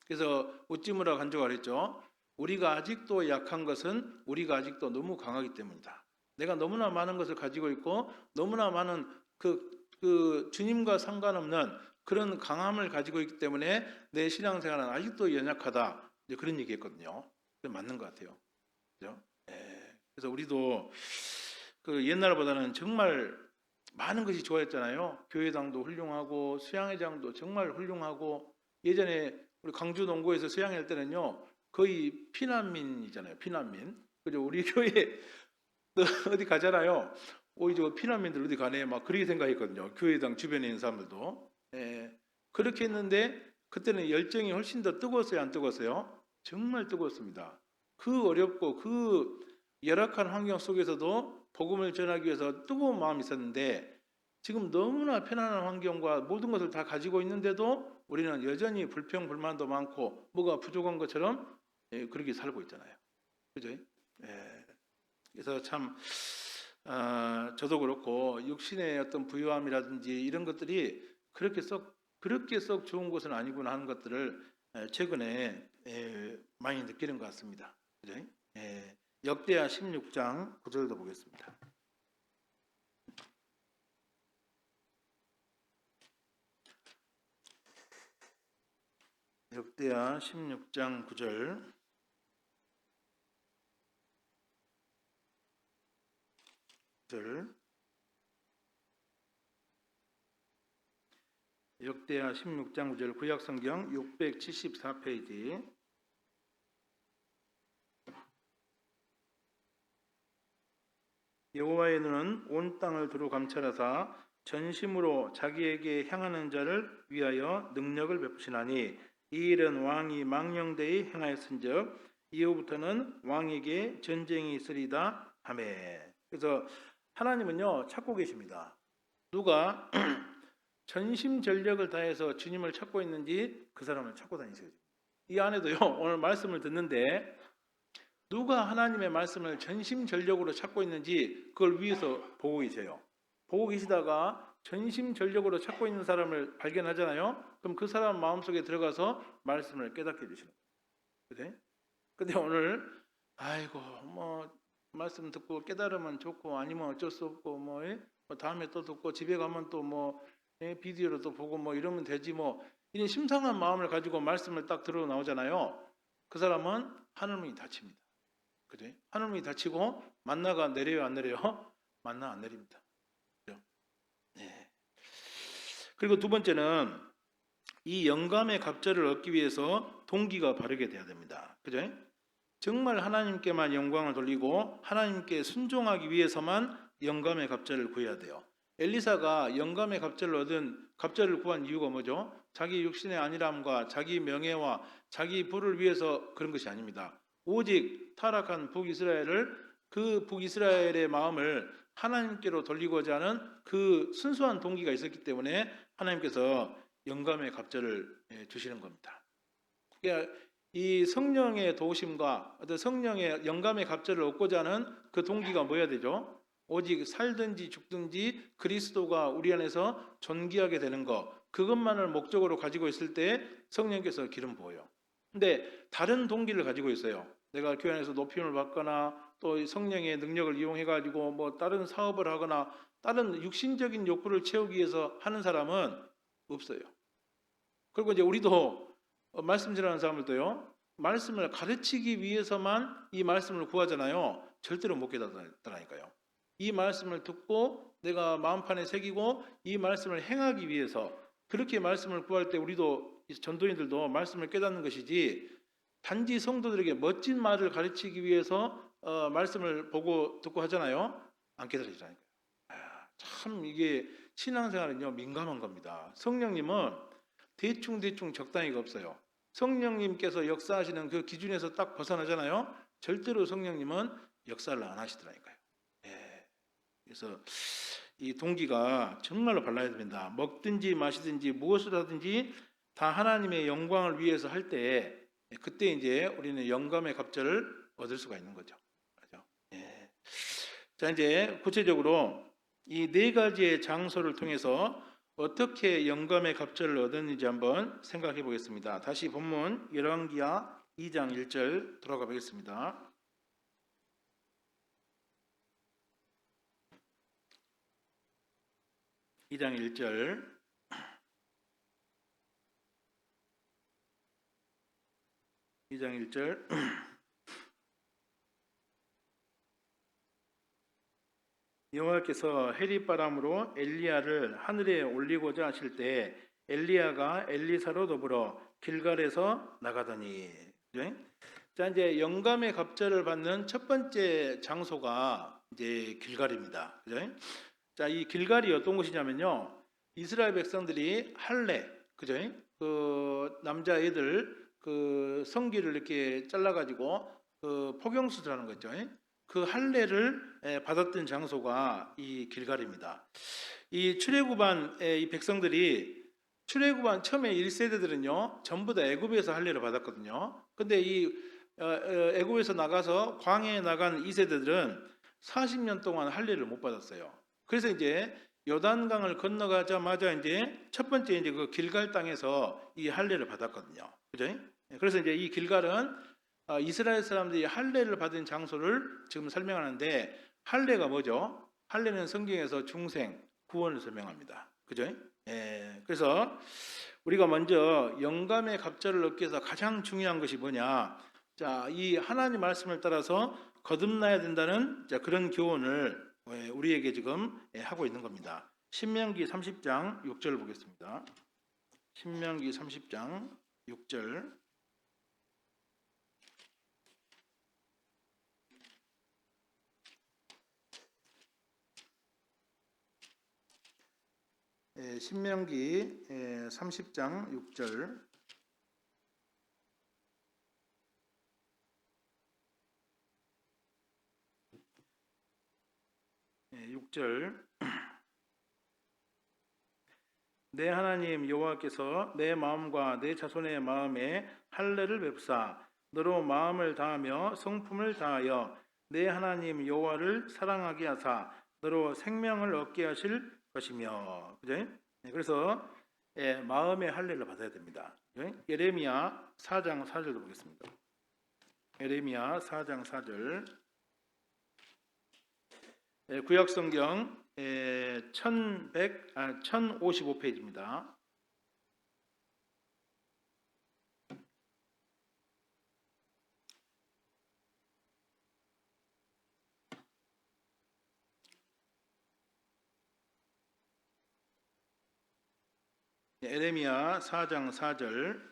그래서 우찌무라 간주가 그랬죠. 우리가 아직도 약한 것은 우리가 아직도 너무 강하기 때문이다. 내가 너무나 많은 것을 가지고 있고 너무나 많은 그 주님과 상관없는 그런 강함을 가지고 있기 때문에 내 신앙생활은 아직도 연약하다. 이제 그런 얘기했거든요. 맞는 것 같아요. 그죠? 그래서 우리도 그 옛날보다는 정말 많은 것이 좋아졌잖아요. 교회당도 훌륭하고 수양회장도 정말 훌륭하고 예전에 우리 광주 농구에서 수양회 때는요 거의 피난민이잖아요. 피난민. 그죠? 우리 교회 어디 가잖아요. 저 피난민들 어디 가네 막 그렇게 생각했거든요. 교회당 주변에 있는 사람들도. 그렇게 했는데 그때는 열정이 훨씬 더 뜨거웠어요, 안 뜨거웠어요? 정말 뜨거웠습니다. 그 어렵고 그 열악한 환경 속에서도 복음을 전하기 위해서 뜨거운 마음이 있었는데 지금 너무나 편안한 환경과 모든 것을 다 가지고 있는데도 우리는 여전히 불평 불만도 많고 뭐가 부족한 것처럼 그렇게 살고 있잖아요. 그죠? 그래서 참 저도 그렇고 육신의 어떤 부유함이라든지 이런 것들이 그렇게 썩 좋은 것은 아니구나 하는 것들을 최근에 많이 느끼는 것 같습니다. 그죠? 역대하 16장 9절도 보겠습니다. 역대하 16장 9절. 역대하 16장 9절 구약성경 674페이지. 여호와의 눈은 온 땅을 두루 감찰하사 전심으로 자기에게 향하는 자를 위하여 능력을 베푸시나니 이 일은 왕이 망령되이 행하였은즉 이후부터는 왕에게 전쟁이 있으리다 하매. 그래서 하나님은요 찾고 계십니다. 누가 전심전력을 다해서 주님을 찾고 있는지 그 사람을 찾고 다니셔야죠. 이 안에도요 오늘 말씀을 듣는데 누가 하나님의 말씀을 전심전력으로 찾고 있는지 그걸 위에서 보고 계세요. 보고 계시다가 전심전력으로 찾고 있는 사람을 발견하잖아요. 그럼 그 사람 마음속에 들어가서 말씀을 깨닫게 해주시는 거예요. 근데 오늘 아이고 뭐 말씀 듣고 깨달으면 좋고 아니면 어쩔 수 없고 뭐 다음에 또 듣고 집에 가면 또 뭐 비디오로 또 보고 뭐 이러면 되지 뭐 이런 심상한 마음을 가지고 말씀을 딱 들어 나오잖아요. 그 사람은 하늘문이 닫힙니다. 그죠? 하늘문이 닫히고 만나가 내려요, 안 내려요? 만나 안 내립니다. 그죠? 그리고 두 번째는 이 영감의 갑절을 얻기 위해서 동기가 바르게 돼야 됩니다. 그죠? 정말 하나님께만 영광을 돌리고 하나님께 순종하기 위해서만 영감의 갑절을 구해야 돼요. 엘리사가 영감의 갑절을 구한 이유가 뭐죠? 자기 육신의 안일함과 자기 명예와 자기 부를 위해서 그런 것이 아닙니다. 오직 타락한 그 북이스라엘의 마음을 하나님께로 돌리고자 하는 그 순수한 동기가 있었기 때문에 하나님께서 영감의 갑절을 주시는 겁니다. 그러니까 이 성령의 도우심과 어떤 성령의 영감의 갑절을 얻고자 하는 그 동기가 뭐야 되죠? 오직 살든지 죽든지 그리스도가 우리 안에서 존귀하게 되는 것, 그것만을 목적으로 가지고 있을 때 성령께서 기름 부어요. 근데 다른 동기를 가지고 있어요. 내가 교회 안에서 높임을 받거나 또 성령의 능력을 이용해 가지고 뭐 다른 사업을 하거나 다른 육신적인 욕구를 채우기 위해서 하는 사람은 없어요. 그리고 이제 우리도 말씀 전하는 사람들도요, 말씀을 가르치기 위해서만 이 말씀을 구하잖아요. 절대로 못 깨닫다니까요. 이 말씀을 듣고 내가 마음판에 새기고 이 말씀을 행하기 위해서, 그렇게 말씀을 구할 때 우리도 전도인들도 말씀을 깨닫는 것이지, 단지 성도들에게 멋진 말을 가르치기 위해서 말씀을 보고 듣고 하잖아요. 안 깨달아지라니까요. 참 이게 신앙생활은요, 민감한 겁니다. 성령님은 대충 적당히가 없어요. 성령님께서 역사하시는 그 기준에서 딱 벗어나잖아요. 절대로 성령님은 역사를 안 하시더라니까요. 예. 그래서 이 동기가 정말로 발라야 됩니다. 먹든지 마시든지 무엇을 하든지 다 하나님의 영광을 위해서 할 때, 그때 이제 우리는 영감의 갑절을 얻을 수가 있는 거죠. 그렇죠? 예. 자, 이제 구체적으로 이 네 가지의 장소를 통해서 어떻게 영감의 갑절을 얻었는지 한번 생각해 보겠습니다. 다시 본문 열왕기하 2장 1절 돌아가 보겠습니다. (2장 1절) 2장 1절 여호와께서 해리바람으로 엘리야를 하늘에 올리고자 하실 때 엘리야가 엘리사로 더불어 길갈에서 나가더니. 자, 이제 영감의 갑절을 받는 첫 번째 장소가 이제 길갈입니다. 그죠? 자, 이 길갈이 어떤 곳이냐면요, 이스라엘 백성들이 할례, 그죠? 그 남자애들 그 성기를 이렇게 잘라가지고 그 포경수술하는 거죠. 그 할례를 받았던 장소가 이 길갈입니다. 이 출애굽한 이 백성들이 출애굽한 처음에 1세대들은요 전부 다 애굽에서 할례를 받았거든요. 근데 이 애굽에서 나가서 광야에 나간 2세대들은 40년 동안 할례를 못 받았어요. 그래서 이제 요단강을 건너가자마자 이제 첫 번째 이제 그 길갈 땅에서 이 할례를 받았거든요. 그죠? 그래서 이제 이 길갈은 이스라엘 사람들이 할례를 받은 장소를 지금 설명하는데, 할례가 뭐죠? 할례는 성경에서 중생, 구원을 설명합니다. 그죠? 예, 그래서 우리가 먼저 영감의 갑절을 얻기 위해서 가장 중요한 것이 뭐냐? 자, 이 하나님 말씀을 따라서 거듭나야 된다는 그런 교훈을 우리에게 지금 하고 있는 겁니다. 신명기 30장 6절 보겠습니다. 신명기 30장 6절. 신명기 30장 6절. 내 하나님 여호와께서 내 마음과 내 자손의 마음에 할례를 베푸사 너로 마음을 다하며 성품을 다하여 내 하나님 여호와를 사랑하게 하사 너로 생명을 얻게 하실 것이며. 그죠? 그래서 마음의 할례를 받아야 됩니다. 예레미야 4장 4절도 보겠습니다. 예레미야 4장 4절. 구약성경 1055페이지입니다. 예레미야 4장 4절.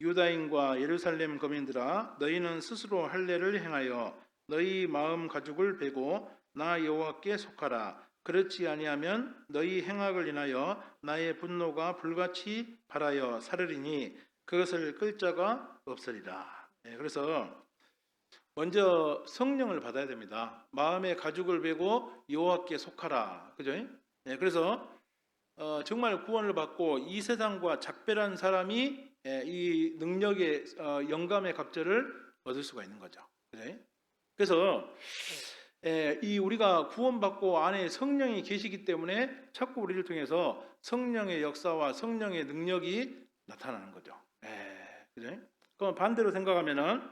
유다인과 예루살렘 거민들아, 너희는 스스로 할례를 행하여 너희 마음 가죽을 베고 나 여호와께 속하라. 그렇지 아니하면 너희 행악을 인하여 나의 분노가 불같이 발하여 사르리니 그것을 끌 자가 없으리라. 그래서 먼저 성령을 받아야 됩니다. 마음의 가죽을 베고 여호와께 속하라. 그죠? 그래서 정말 구원을 받고 이 세상과 작별한 사람이 이 능력의 영감의 갑절을 얻을 수가 있는 거죠. 그래서 이 우리가 구원받고 안에 성령이 계시기 때문에 자꾸 우리를 통해서 성령의 역사와 성령의 능력이 나타나는 거죠. 그죠? 그럼 반대로 생각하면은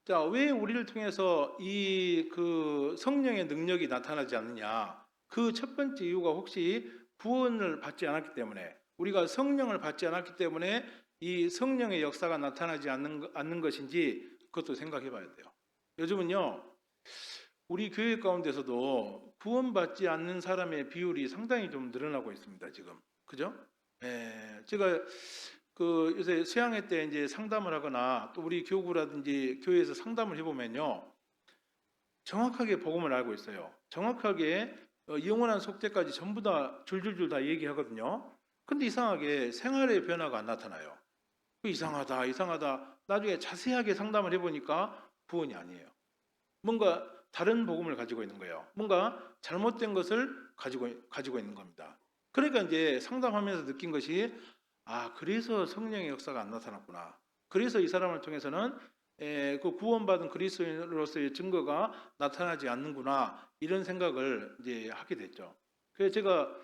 자, 왜 우리를 통해서 이 그 성령의 능력이 나타나지 않느냐? 그 첫 번째 이유가 혹시 구원을 받지 않았기 때문에 우리가 성령을 받지 않았기 때문에 이 성령의 역사가 나타나지 않는 것인지 그것도 생각해 봐야 돼요. 요즘은요. 우리 교회 가운데서도 구원받지 않는 사람의 비율이 상당히 좀 늘어나고 있습니다, 지금. 그죠? 제가 그 요새 수양회 때 이제 상담을 하거나 또 우리 교구라든지 교회에서 상담을 해보면요. 정확하게 복음을 알고 있어요. 정확하게 영원한 속죄까지 전부 다 줄줄줄 다 얘기하거든요. 근데 이상하게 생활의 변화가 안 나타나요. 이상하다, 이상하다. 나중에 자세하게 상담을 해보니까 구원이 아니에요. 뭔가 다른 복음을 가지고 있는 거예요. 뭔가 잘못된 것을 가지고 있는 겁니다. 그러니까 이제 상담하면서 느낀 것이 그래서 성령의 역사가 안 나타났구나. 그래서 이 사람을 통해서는 그 구원받은 그리스도인으로서의 증거가 나타나지 않는구나. 이런 생각을 이제 하게 됐죠. 그래서 제가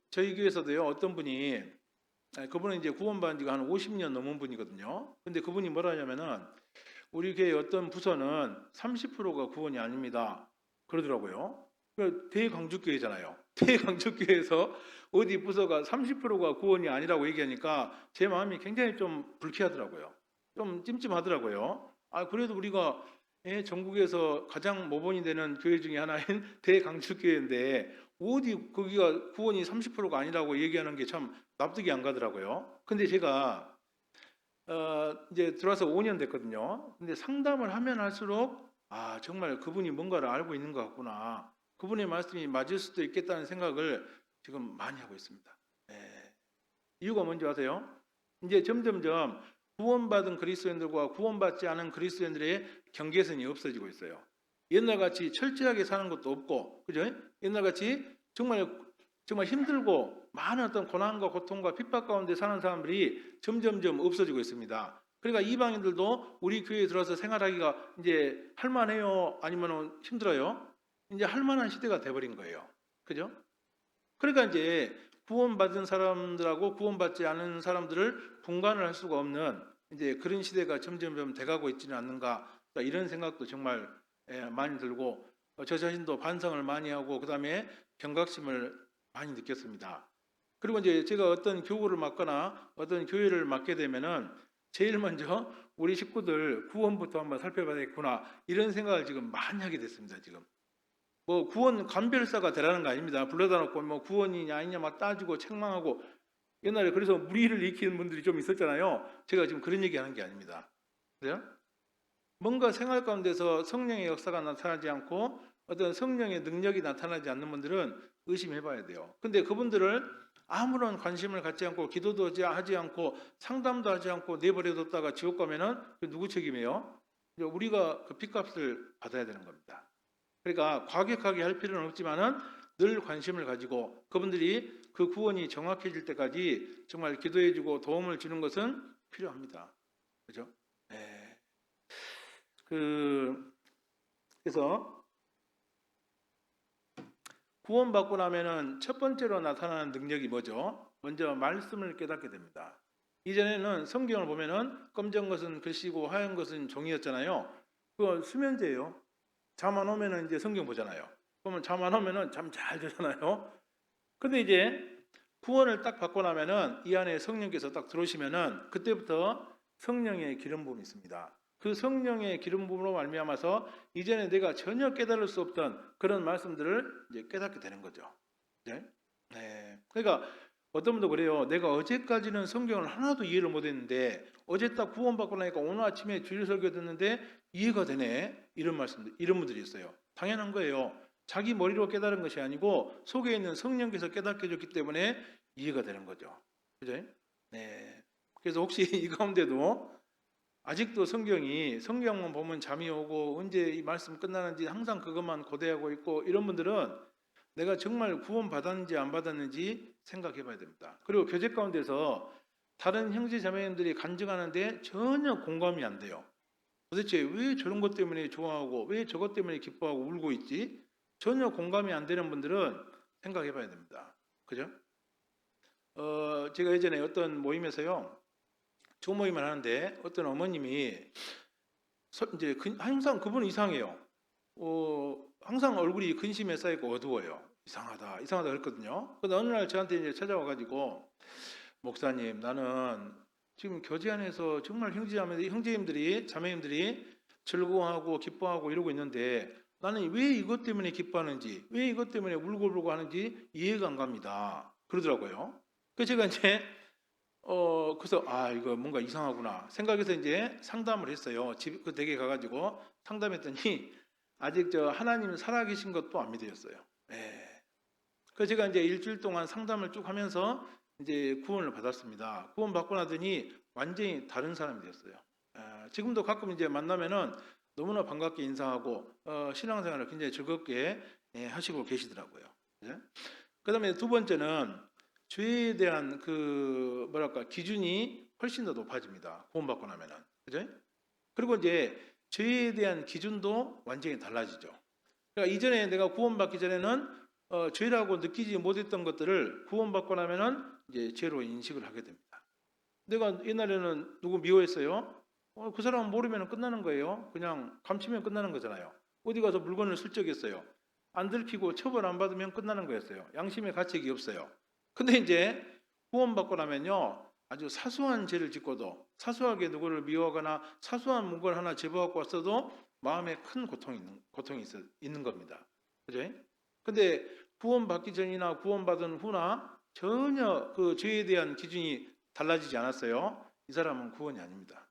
저희 교회에서도요 어떤 분이 그분은 이제 구원받은 지가 한 50년 넘은 분이거든요. 근데 그분이 뭐라 하냐면은 우리 교회 어떤 부서는 30%가 구원이 아닙니다. 그러더라고요. 대강주교회잖아요. 대강주교회에서 어디 부서가 30%가 구원이 아니라고 얘기하니까 제 마음이 굉장히 좀 불쾌하더라고요. 좀 찜찜하더라고요. 그래도 우리가 전국에서 가장 모범이 되는 교회 중에 하나인 대강주교회인데 어디 거기가 구원이 30%가 아니라고 얘기하는 게 참 납득이 안 가더라고요. 근데 제가 이제 들어와서 5년 됐거든요. 근데 상담을 하면 할수록 정말 그분이 뭔가를 알고 있는 것 같구나. 그분의 말씀이 맞을 수도 있겠다는 생각을 지금 많이 하고 있습니다. 이유가 뭔지 아세요? 이제 점점점 구원받은 그리스도인들과 구원받지 않은 그리스도인들의 경계선이 없어지고 있어요. 옛날같이 철저하게 사는 것도 없고, 그죠? 옛날같이 정말 힘들고 많은 어떤 고난과 고통과 핍박 가운데 사는 사람들이 점점점 없어지고 있습니다. 그러니까 이방인들도 우리 교회에 들어서 생활하기가 이제 할만해요? 아니면 힘들어요? 이제 할만한 시대가 돼버린 거예요. 그죠? 그러니까 이제 구원받은 사람들하고 구원받지 않은 사람들을 분간을 할 수가 없는 이제 그런 시대가 점점점 돼가고 있지는 않는가 이런 생각도 정말 많이 들고 저 자신도 반성을 많이 하고 그다음에 경각심을 많이 느꼈습니다. 그리고 이제 제가 어떤 교구를 맡거나 어떤 교회를 맡게 되면은 제일 먼저 우리 식구들 구원부터 한번 살펴봐야겠구나 이런 생각을 지금 많이 하게 됐습니다. 지금 뭐 구원 감별사가 되라는 거 아닙니다. 불러다 놓고 뭐 구원이냐 아니냐 막 따지고 책망하고 옛날에 그래서 무리를 일으키는 분들이 좀 있었잖아요. 제가 지금 그런 얘기하는 게 아닙니다. 그래요? 뭔가 생활 가운데서 성령의 역사가 나타나지 않고 어떤 성령의 능력이 나타나지 않는 분들은 의심해봐야 돼요. 근데 그분들을 아무런 관심을 갖지 않고 기도도 하지 않고 상담도 하지 않고 내버려뒀다가 지옥 가면은 누구 책임이에요? 우리가 그 핏값을 받아야 되는 겁니다. 그러니까 과격하게 할 필요는 없지만은 늘 관심을 가지고 그분들이 그 구원이 정확해질 때까지 정말 기도해주고 도움을 주는 것은 필요합니다. 그죠? 그래서 구원받고 나면은 첫 번째로 나타나는 능력이 뭐죠? 먼저 말씀을 깨닫게 됩니다. 이전에는 성경을 보면은 검정 것은 글씨고 하얀 것은 종이였잖아요. 그건 수면제예요. 잠 안 오면은 이제 성경 보잖아요. 그러면 잠 안 오면은 잠 잘 자잖아요. 근데 이제 구원을 딱 받고 나면은 이 안에 성령께서 딱 들어오시면은 그때부터 성령의 기름 부음이 있습니다. 그 성령의 기름 부음으로 말미암아서 이전에 내가 전혀 깨달을 수 없던 그런 말씀들을 이제 깨닫게 되는 거죠. 그러니까 어떤 분도 그래요. 내가 어제까지는 성경을 하나도 이해를 못했는데 어제 딱 구원받고 나니까 오늘 아침에 주일 설교 듣는데 이해가 되네. 이런 말씀들, 이런 분들이 있어요. 당연한 거예요. 자기 머리로 깨달은 것이 아니고 속에 있는 성령께서 깨닫게 해줬기 때문에 이해가 되는 거죠. 그죠? 그래서 혹시 이 가운데도 아직도 성경만 보면 잠이 오고 언제 이 말씀 끝나는지 항상 그것만 고대하고 있고 이런 분들은 내가 정말 구원 받았는지 안 받았는지 생각해 봐야 됩니다. 그리고 교제 가운데서 다른 형제 자매님들이 간증하는데 전혀 공감이 안 돼요. 도대체 왜 저런 것 때문에 좋아하고 왜 저것 때문에 기뻐하고 울고 있지? 전혀 공감이 안 되는 분들은 생각해 봐야 됩니다. 그죠? 제가 예전에 어떤 모임에서요, 조모임을 하는데 어떤 어머님이 이제 항상 그분은 이상해요. 항상 얼굴이 근심에 쌓이고 어두워요. 이상하다, 이상하다 그랬거든요. 근데 어느 날 저한테 이제 찾아와가지고, 목사님, 나는 지금 교제 안에서 정말 형제님들이, 자매님들이 즐거워하고 기뻐하고 이러고 있는데 나는 왜 이것 때문에 기뻐하는지, 왜 이것 때문에 울고불고 하는지 이해가 안 갑니다. 그러더라고요. 그래서 제가 이제 그래서 이거 뭔가 이상하구나 생각해서 이제 상담을 했어요. 그 댁에 가가지고 상담했더니 아직 저 하나님 살아계신 것도 안 믿어졌어요. 예. 그래서 제가 이제 일주일 동안 상담을 쭉 하면서 이제 구원을 받았습니다. 구원 받고 나더니 완전히 다른 사람이 됐어요. 지금도 가끔 이제 만나면은 너무나 반갑게 인사하고 신앙생활을 굉장히 즐겁게 하시고 계시더라고요. 그다음에 두 번째는 죄에 대한 그 뭐랄까 기준이 훨씬 더 높아집니다. 구원받고 나면은. 그죠? 그리고 이제 죄에 대한 기준도 완전히 달라지죠. 그러니까 이전에 내가 구원받기 전에는 죄라고 느끼지 못했던 것들을 구원받고 나면은 이제 죄로 인식을 하게 됩니다. 내가 옛날에는 누구 미워했어요? 그 사람은 모르면 끝나는 거예요. 그냥 감추면 끝나는 거잖아요. 어디 가서 물건을 슬쩍했어요. 안 들키고 처벌 안 받으면 끝나는 거였어요. 양심의 가책이 없어요. 근데 이제 구원받고 나면요, 아주 사소한 죄를 짓고도 사소하게 누구를 미워하거나 사소한 문걸 하나 집어갖고 왔어도 마음에 큰 고통이 있는 겁니다. 그죠? 근데 구원받기 전이나 구원받은 후나 전혀 그 죄에 대한 기준이 달라지지 않았어요. 이 사람은 구원이 아닙니다.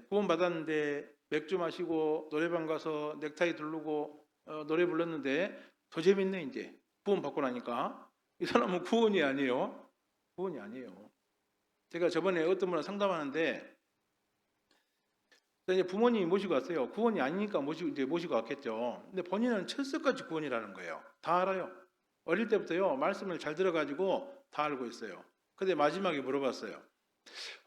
구원받았는데 맥주 마시고 노래방 가서 넥타이 두르고 노래 불렀는데 더 재밌네 이제. 구원받고 나니까 이 사람은 구원이 아니에요. 구원이 아니에요. 제가 저번에 어떤 분을 상담하는데 이제 부모님이 모시고 왔어요. 구원이 아니니까 모시고 왔겠죠. 근데 본인은 철석같이 구원이라는 거예요. 다 알아요. 어릴 때부터요 말씀을 잘 들어가지고 다 알고 있어요. 근데 마지막에 물어봤어요.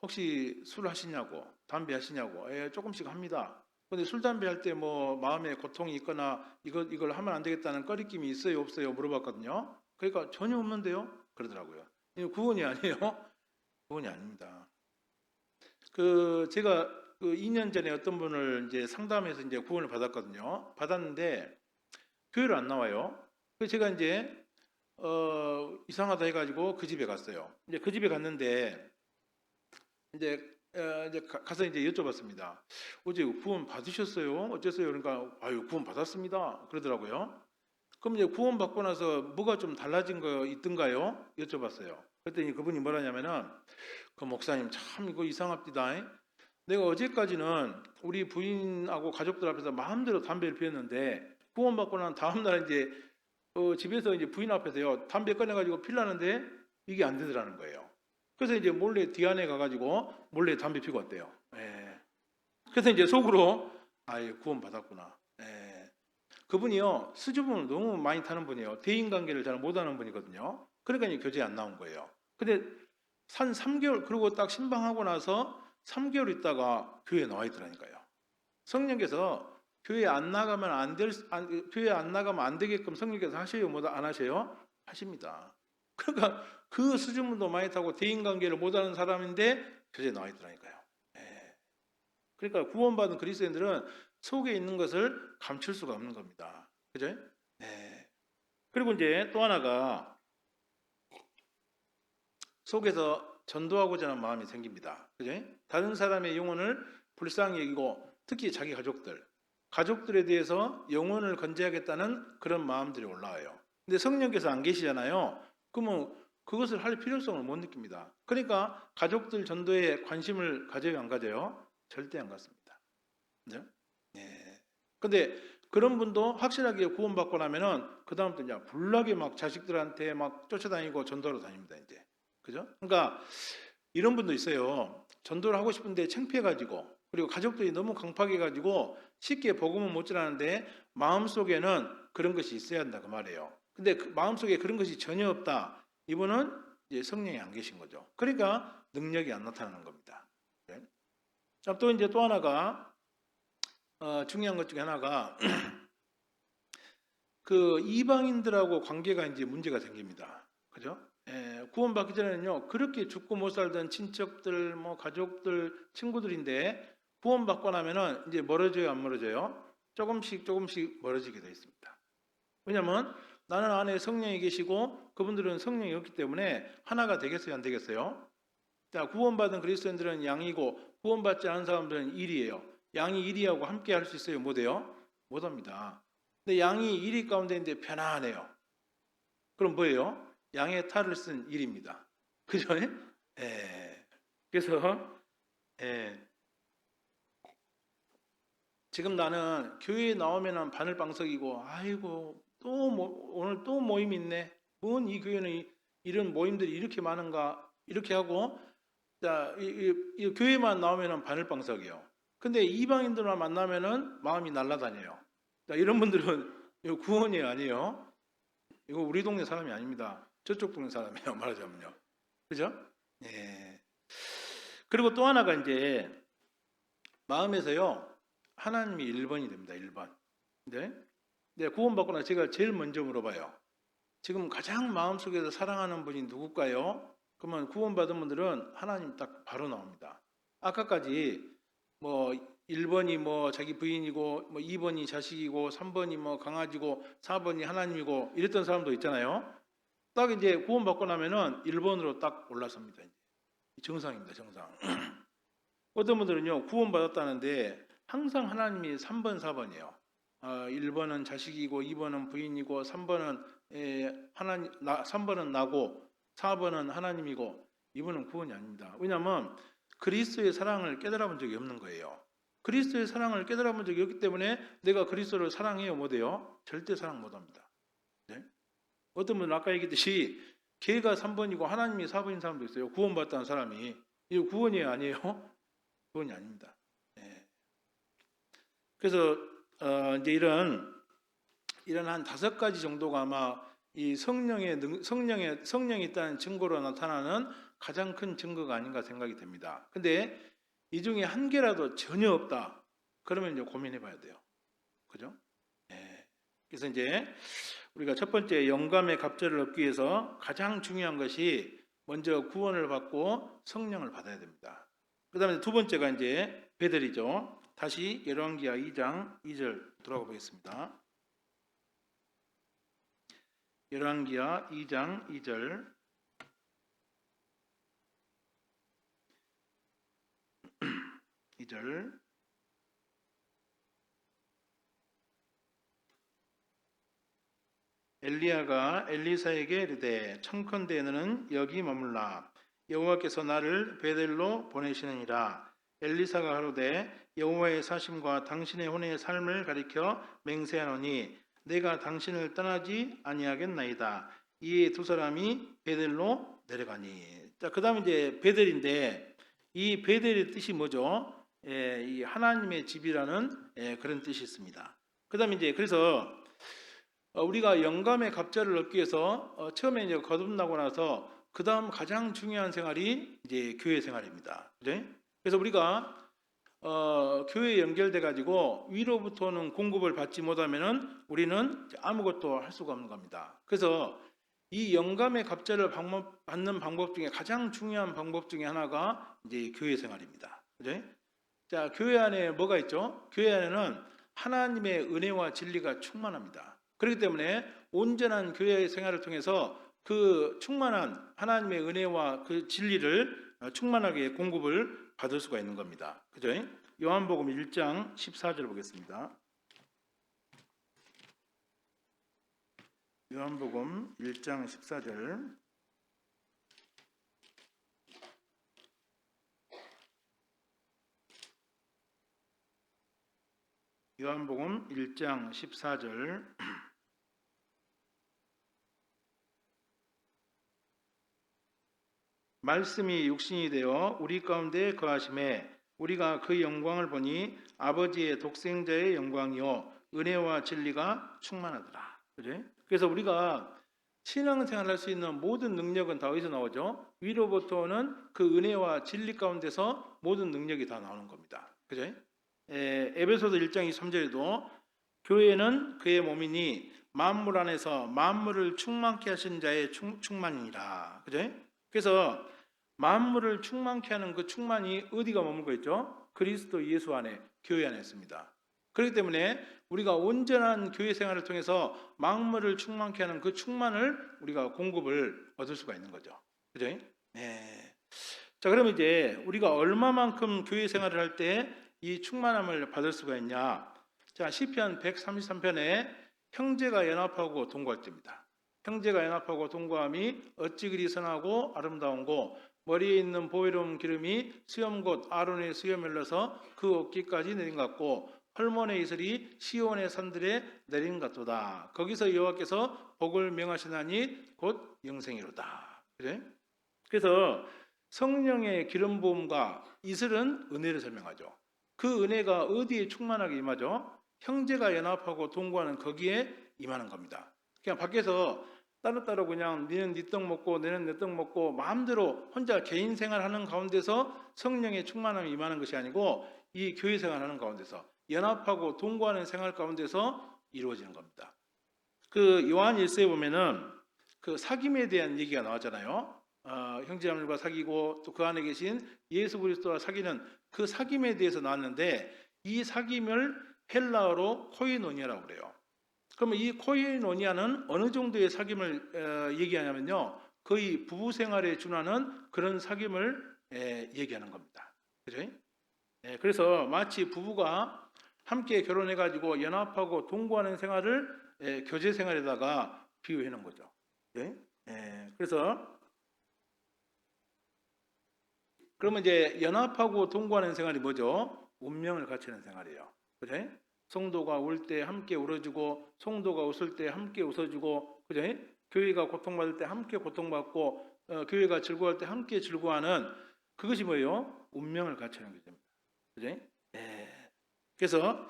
혹시 술 하시냐고, 담배 하시냐고. 조금씩 합니다. 근데 술, 담배 할 때 뭐 마음에 고통이 있거나 이걸 하면 안 되겠다는 꺼리낌이 있어요, 없어요? 물어봤거든요. 그러니까 전혀 없는데요? 그러더라고요. 이거 구원이 아니에요? 구원이 아닙니다. 제가 2년 전에 어떤 분을 이제 상담해서 이제 구원을 받았거든요. 받았는데 교회를 안 나와요. 그래서 제가 이제 이상하다 해가지고 그 집에 갔어요. 이제 그 집에 갔는데 이제 가서 이제 여쭤봤습니다. 어제 구원 받으셨어요? 어쨌어요? 그러니까 구원 받았습니다. 그러더라고요. 그럼 이제 구원 받고 나서 뭐가 좀 달라진 거 있던가요? 여쭤봤어요. 그랬더니 그분이 뭐라냐면은 그 목사님 참 이거 이상합니다. 내가 어제까지는 우리 부인하고 가족들 앞에서 마음대로 담배를 피웠는데 구원 받고 난 다음 날 이제 집에서 이제 부인 앞에서요 담배 꺼내가지고 피려는데 이게 안 되더라는 거예요. 그래서 이제 몰래 뒤안에 가가지고 몰래 담배 피고 왔대요. 그래서 이제 속으로 구원 받았구나. 그분이요 수줍음을 너무 많이 타는 분이에요. 대인관계를 잘 못하는 분이거든요. 그러니까 이제 교제에 안 나온 거예요. 근데 한 3개월 그리고 딱 신방하고 나서 3개월 있다가 교회에 나와 있더라니까요. 성령께서 교회 안 나가면 교회 안 나가면 안 되게끔 성령께서 하셔요, 못 안 하셔요? 하십니다. 그러니까 그 수줍음도 많이 타고 대인관계를 못하는 사람인데 교제에 나와 있더라니까요. 그러니까 구원받은 그리스도인들은 속에 있는 것을 감출 수가 없는 겁니다. 그죠? 그리고 이제 또 하나가 속에서 전도하고자 하는 마음이 생깁니다. 그죠? 다른 사람의 영혼을 불쌍히 여기고 특히 자기 가족들에 대해서 영혼을 건져야겠다는 그런 마음들이 올라와요. 근데 성령께서 안 계시잖아요. 그러면 그것을 할 필요성을 못 느낍니다. 그러니까 가족들 전도에 관심을 가져요, 안 가져요? 절대 안 갖습니다. 그죠? 근데 그런 분도 확실하게 구원받고 나면은 그다음부터 이제 불나게 막 자식들한테 막 쫓아다니고 전도하러 다닙니다, 이제. 그죠? 그러니까 이런 분도 있어요. 전도를 하고 싶은데 창피해가지고 그리고 가족들이 너무 강팍해가지고 쉽게 복음은 못 전하는데 마음속에는 그런 것이 있어야 한다 그 말이에요. 근데 그 마음속에 그런 것이 전혀 없다. 이분은 이제 성령이 안 계신 거죠. 그러니까 능력이 안 나타나는 겁니다. 네. 자, 또 이제 또 하나가 중요한 것 중에 하나가 그 이방인들하고 관계가 이제 문제가 생깁니다. 그죠? 구원받기 전에는요, 그렇게 죽고 못 살던 친척들, 뭐 가족들, 친구들인데 구원받고 나면은 이제 멀어져요, 안 멀어져요? 조금씩 조금씩 멀어지게 되어 있습니다. 왜냐하면 나는 안에 성령이 계시고 그분들은 성령이 없기 때문에 하나가 되겠어요, 안 되겠어요? 자, 구원받은 그리스도인들은 양이고 구원받지 않은 사람들은 일이에요. 양이 일이하고 함께 할 수 있어요, 못해요? 못합니다. 근데 양이 일이 가운데인데 편안해요. 그럼 뭐예요? 양의 탈을 쓴 일입니다. 그죠? 그래서 지금 나는 교회에 나오면 바늘방석이고 아이고 또 오늘 또 모임 있네. 뭔 이 교회는 이런 모임들이 이렇게 많은가 이렇게 하고 자, 이 교회만 나오면 바늘방석이에요. 근데 이방인들만 만나면은 마음이 날아다녀요. 자, 이런 분들은 이거 구원이 아니에요. 이거 우리 동네 사람이 아닙니다. 저쪽 동네 사람이에요. 말하자면요. 그죠? 예. 그리고 또 하나가 이제 마음에서요. 하나님이 1번이 됩니다. 1번. 네, 구원받고 나서 제가 제일 먼저 물어봐요. 지금 가장 마음속에서 사랑하는 분이 누굴까요? 그러면 구원받은 분들은 하나님 딱 바로 나옵니다. 아까까지 뭐 1번이 뭐 자기 부인이고 뭐 2번이 자식이고 3번이 뭐 강아지고 4번이 하나님이고 이랬던 사람도 있잖아요. 딱 이제 구원받고 나면은 1번으로 딱 올라섭니다. 정상입니다. 정상. 어떤 분들은요 구원받았다는데 항상 하나님이 3번, 4번이에요. 1번은 자식이고 2번은 부인이고 3번은 하나님, 3번은 나고 4번은 하나님이고 이분은 구원이 아닙니다. 왜냐하면 그리스도의 사랑을 깨달아 본 적이 없는 거예요. 그리스도의 사랑을 깨달아 본 적이 없기 때문에 내가 그리스도를 사랑해요 못해요? 절대 사랑 못합니다. 네? 어떤 분은 아까 얘기했듯이 걔가 3번이고 하나님이 4번인 사람도 있어요. 구원받았다는 사람이. 이거 구원이 아니에요? 구원이 아닙니다. 네. 그래서 이제 이런 한 5가지 정도가 아마 이 성령이 있다는 증거로 나타나는 가장 큰 증거가 아닌가 생각이 됩니다. 근데 이 중에 한 개라도 전혀 없다. 그러면 이제 고민해 봐야 돼요. 그죠? 네. 그래서 이제 우리가 첫 번째 영감의 갑절을 얻기 위해서 가장 중요한 것이 먼저 구원을 받고 성령을 받아야 됩니다. 그 다음에 두 번째가 이제 베델이죠. 다시 열왕기하 2장 2절 돌아가 보겠습니다. 열왕기하 2장 2절 엘리야가 엘리사에게 이르되 청컨대 너는 여기 머물라 여호와께서 나를 베델로 보내시느니라. 엘리사가 가로되 여호와의 사심과 당신의 혼의 삶을 가리켜 맹세하노니 내가 당신을 떠나지 아니하겠나이다. 이에 두 사람이 베델로 내려가니. 자, 그다음에 이제 베델인데 이 베델의 뜻이 뭐죠? 이 하나님의 집이라는 그런 뜻이 있습니다. 그다음에 이제 그래서 우리가 영감의 갑절을 얻기 위해서 처음에 이제 거듭나고 나서 그 다음 가장 중요한 생활이 이제 교회 생활입니다. 그래? 그래서 우리가 교회에 연결돼 가지고 위로부터 오는 공급을 받지 못하면은 우리는 아무것도 할 수가 없는 겁니다. 그래서 이 영감의 갑절을 받는 방법 중에 가장 중요한 방법 중에 하나가 이제 교회 생활입니다. 그래? 자, 교회 안에 뭐가 있죠? 교회 안에는 하나님의 은혜와 진리가 충만합니다. 그렇기 때문에 온전한 교회 생활을 통해서 그 충만한 하나님의 은혜와 그 진리를 충만하게 공급을 받을 수가 있는 겁니다. 그죠? 요한복음 1장 14절 보겠습니다. 요한복음 1장 14절 요한복음 1장 14절 말씀이 육신이 되어 우리 가운데 거하심에 우리가 그 영광을 보니 아버지의 독생자의 영광이요 은혜와 진리가 충만하더라. 그죠? 그래서 우리가 신앙생활 할 수 있는 모든 능력은 다 어디서 나오죠? 위로부터는 그 은혜와 진리 가운데서 모든 능력이 다 나오는 겁니다. 그죠? 에베소서 1장 23절에도 교회는 그의 몸이니 만물 안에서 만물을 충만케 하신 자의 충만이니라. 그죠? 그래서 만물을 충만케 하는 그 충만이 어디가 머물고 있죠? 그리스도 예수 안에, 교회 안에 있습니다. 그렇기 때문에 우리가 온전한 교회 생활을 통해서 만물을 충만케 하는 그 충만을 우리가 공급을 얻을 수가 있는 거죠. 그죠? 네. 자, 그럼 이제 우리가 얼마만큼 교회 생활을 할 때 이 충만함을 받을 수가 있냐? 자, 시편 133편에 형제가 연합하고 동거할 때입니다. 형제가 연합하고 동거함이 어찌 그리 선하고 아름다운고 머리에 있는 보배로운 기름이 수염 곧 아론의 수염에 흘러서 그 어깨까지 내린 것 같고 헐몬의 이슬이 시온의 산들에 내린 것 같도다. 거기서 여호와께서 복을 명하시나니 곧 영생이로다. 그래? 그래서 성령의 기름 부음과 이슬은 은혜를 설명하죠. 그 은혜가 어디에 충만하게 임하죠? 형제가 연합하고 동거하는 거기에 임하는 겁니다. 그냥 밖에서 따로따로 그냥 니는 네 떡 먹고 너는 내 떡 먹고 마음대로 혼자 개인 생활하는 가운데서 성령의 충만함이 임하는 것이 아니고 이 교회 생활하는 가운데서 연합하고 동거하는 생활 가운데서 이루어지는 겁니다. 그 요한 1서에 보면은 그 사귐에 대한 얘기가 나왔잖아요. 형제자매들과 사귀고 또 그 안에 계신 예수 그리스도와 사귀는 그 사귐에 대해서 나왔는데 이 사귐을 헬라어로 코이노니아라고 그래요. 그러면 이 코이노니아는 어느 정도의 사귐을 얘기하냐면요. 거의 부부 생활에 준하는 그런 사귐을 얘기하는 겁니다. 그죠? 그래서 마치 부부가 함께 결혼해가지고 연합하고 동거하는 생활을 교제 생활에다가 비유해 놓은 거죠. 그래서 그러면 이제 연합하고 동거하는 생활이 뭐죠? 운명을 같이 하는 생활이에요. 그죠? 성도가 울 때 함께 울어주고 성도가 웃을 때 함께 웃어주고 그죠? 교회가 고통받을 때 함께 고통받고 교회가 즐거워할 때 함께 즐거워하는 그것이 뭐예요? 운명을 같이 하는 거죠. 그죠? 그래서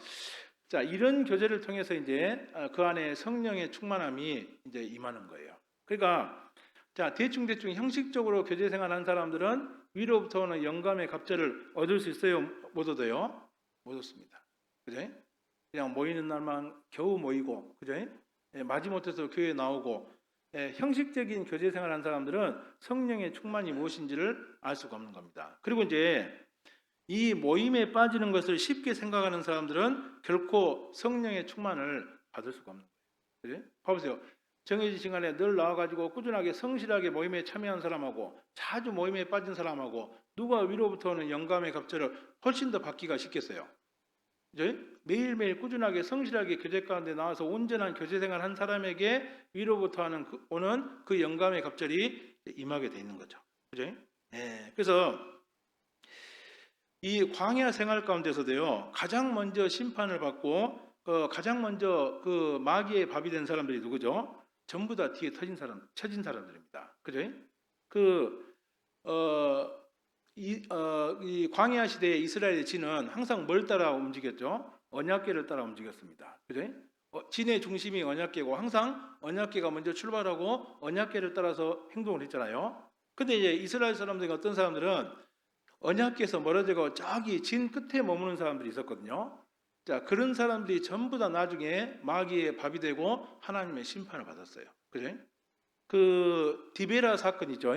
자 이런 교제를 통해서 이제 그 안에 성령의 충만함이 이제 임하는 거예요. 그러니까 자 대충 형식적으로 교제 생활하는 사람들은 위로부터 영감의 갑절을 얻을 수 있어요? 못 얻어요? 못 얻습니다. 그죠? 그냥 모이는 날만 겨우 모이고, 그죠? 마지못해서 교회에 나오고, 형식적인 교제 생활하는 사람들은 성령의 충만이 무엇인지를 알 수가 없는 겁니다. 그리고 이제 이 모임에 빠지는 것을 쉽게 생각하는 사람들은 결코 성령의 충만을 받을 수가 없는 거예요. 그죠? 봐보세요. 정해진 시간에 늘 나와가지고 꾸준하게 성실하게 모임에 참여한 사람하고 자주 모임에 빠진 사람하고 누가 위로부터 오는 영감의 갑절을 훨씬 더 받기가 쉽겠어요. 그죠? 매일매일 꾸준하게 성실하게 교제 가운데 나와서 온전한 교제 생활 한 사람에게 위로부터 오는 그 영감의 갑절이 임하게 돼 있는 거죠. 그죠? 그래서 이 광야 생활 가운데서도요 가장 먼저 심판을 받고 가장 먼저 그 마귀의 밥이 된 사람들이 누구죠? 전부 다 뒤에 처진 사람들입니다. 그죠? 이 광야 시대의 이스라엘의 진은 항상 뭘 따라 움직였죠? 언약궤를 따라 움직였습니다. 그죠? 진의 중심이 언약궤고 항상 언약궤가 먼저 출발하고 언약궤를 따라서 행동을 했잖아요. 근데 이제 이스라엘 사람들이 어떤 사람들은 언약궤에서 멀어지고 저기 진 끝에 머무는 사람들이 있었거든요. 자, 그런 사람들이 전부 다 나중에 마귀의 밥이 되고 하나님의 심판을 받았어요. 그죠? 그 디베라 사건 있죠?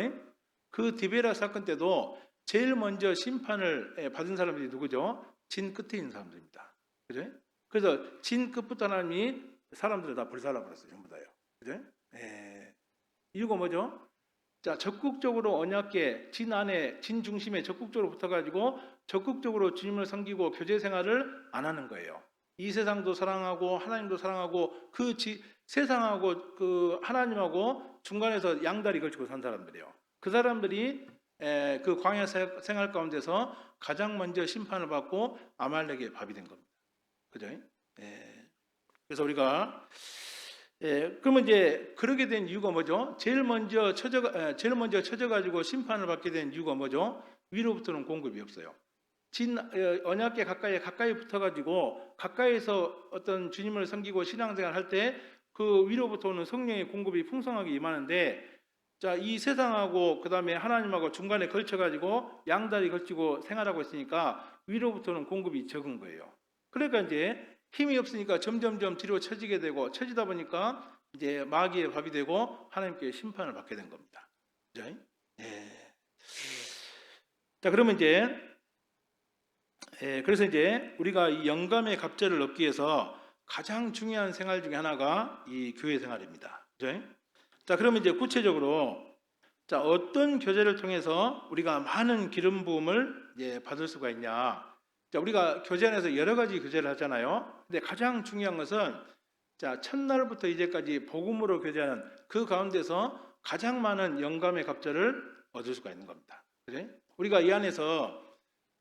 그 디베라 사건 때도 제일 먼저 심판을 받은 사람들이 누구죠? 진 끝에 있는 사람들입니다. 그죠? 그래서 진 끝부터 하나님이 사람들을 다 불살라버렸어요. 전부 다요. 그죠? 이유가 뭐죠? 자, 적극적으로 언약궤 진 안에 진 중심에 적극적으로 붙어가지고 적극적으로 주님을 섬기고 교제 생활을 안 하는 거예요. 이 세상도 사랑하고 하나님도 사랑하고 세상하고 그 하나님하고 중간에서 양다리 걸치고 산 사람들이에요. 그 사람들이 그 광야 생활 가운데서 가장 먼저 심판을 받고 아말렉의 밥이 된 겁니다. 그죠? 그래서 우리가 그러면 이제 그러게 된 이유가 뭐죠? 제일 먼저 쳐져가지고 심판을 받게 된 이유가 뭐죠? 위로부터는 공급이 없어요. 언약궤 가까이 붙어가지고 가까이서 어떤 주님을 섬기고 신앙생활 할 때 그 위로부터 오는 성령의 공급이 풍성하게 임하는데, 자, 이 세상하고 그 다음에 하나님하고 중간에 걸쳐가지고 양다리 걸치고 생활하고 있으니까 위로부터는 공급이 적은 거예요. 그러니까 이제 힘이 없으니까 점점점 뒤로 처지게 되고, 처지다 보니까 이제 마귀의 밥이 되고 하나님께 심판을 받게 된 겁니다. 그죠? 예. 자, 그러면 이제 그래서 이제 우리가 이 영감의 갑절을 얻기 위해서 가장 중요한 생활 중에 하나가 이 교회 생활입니다. 그죠? 자, 그러면 이제 구체적으로 자, 어떤 교제를 통해서 우리가 많은 기름 부음을 이제 받을 수가 있냐? 자, 우리가 교제 안에서 여러 가지 교제를 하잖아요. 근데 가장 중요한 것은 자, 첫날부터 이제까지 복음으로 교제하는 그 가운데서 가장 많은 영감의 갑절을 얻을 수가 있는 겁니다. 그래? 우리가 이 안에서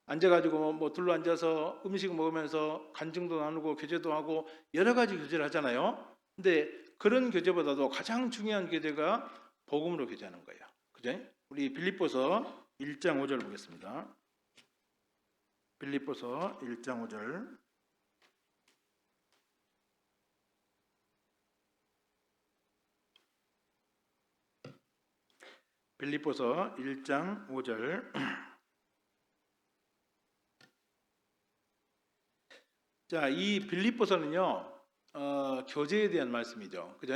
앉아가지고 뭐 둘러 앉아서 음식 먹으면서 간증도 나누고 교제도 하고 여러 가지 교제를 하잖아요. 근데 그런 교제보다도 가장 중요한 교제가 복음으로 교제하는 거예요. 그죠? 우리 빌립보서 1장 5절 보겠습니다. 빌립보서 1장 5절. 빌립보서 1장 5절. 자, 이 빌립보서는요, 교제에 대한 말씀이죠. 그죠?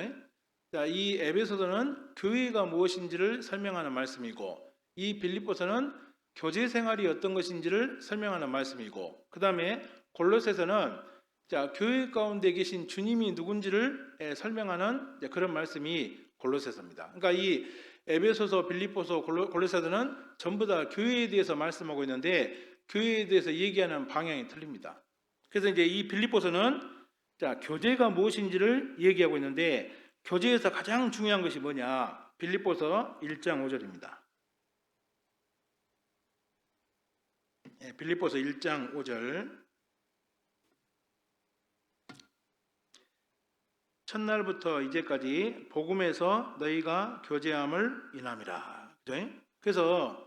자, 이 에베소서는 교회가 무엇인지를 설명하는 말씀이고, 이 빌립보서는 교제 생활이 어떤 것인지를 설명하는 말씀이고, 그 다음에 골로새서는 자, 교회 가운데 계신 주님이 누군지를 설명하는 그런 말씀이 골로새서입니다. 그러니까 이 에베소서, 빌립보서, 골로새서는 전부 다 교회에 대해서 말씀하고 있는데 교회에 대해서 얘기하는 방향이 틀립니다. 그래서 이제 이 빌립보서는 자, 교제가 무엇인지를 얘기하고 있는데 교제에서 가장 중요한 것이 뭐냐? 빌립보서 1장 5절입니다. 빌립보서 1장 5절. 첫날부터 이제까지 복음에서 너희가 교제함을 인함이라. 그래서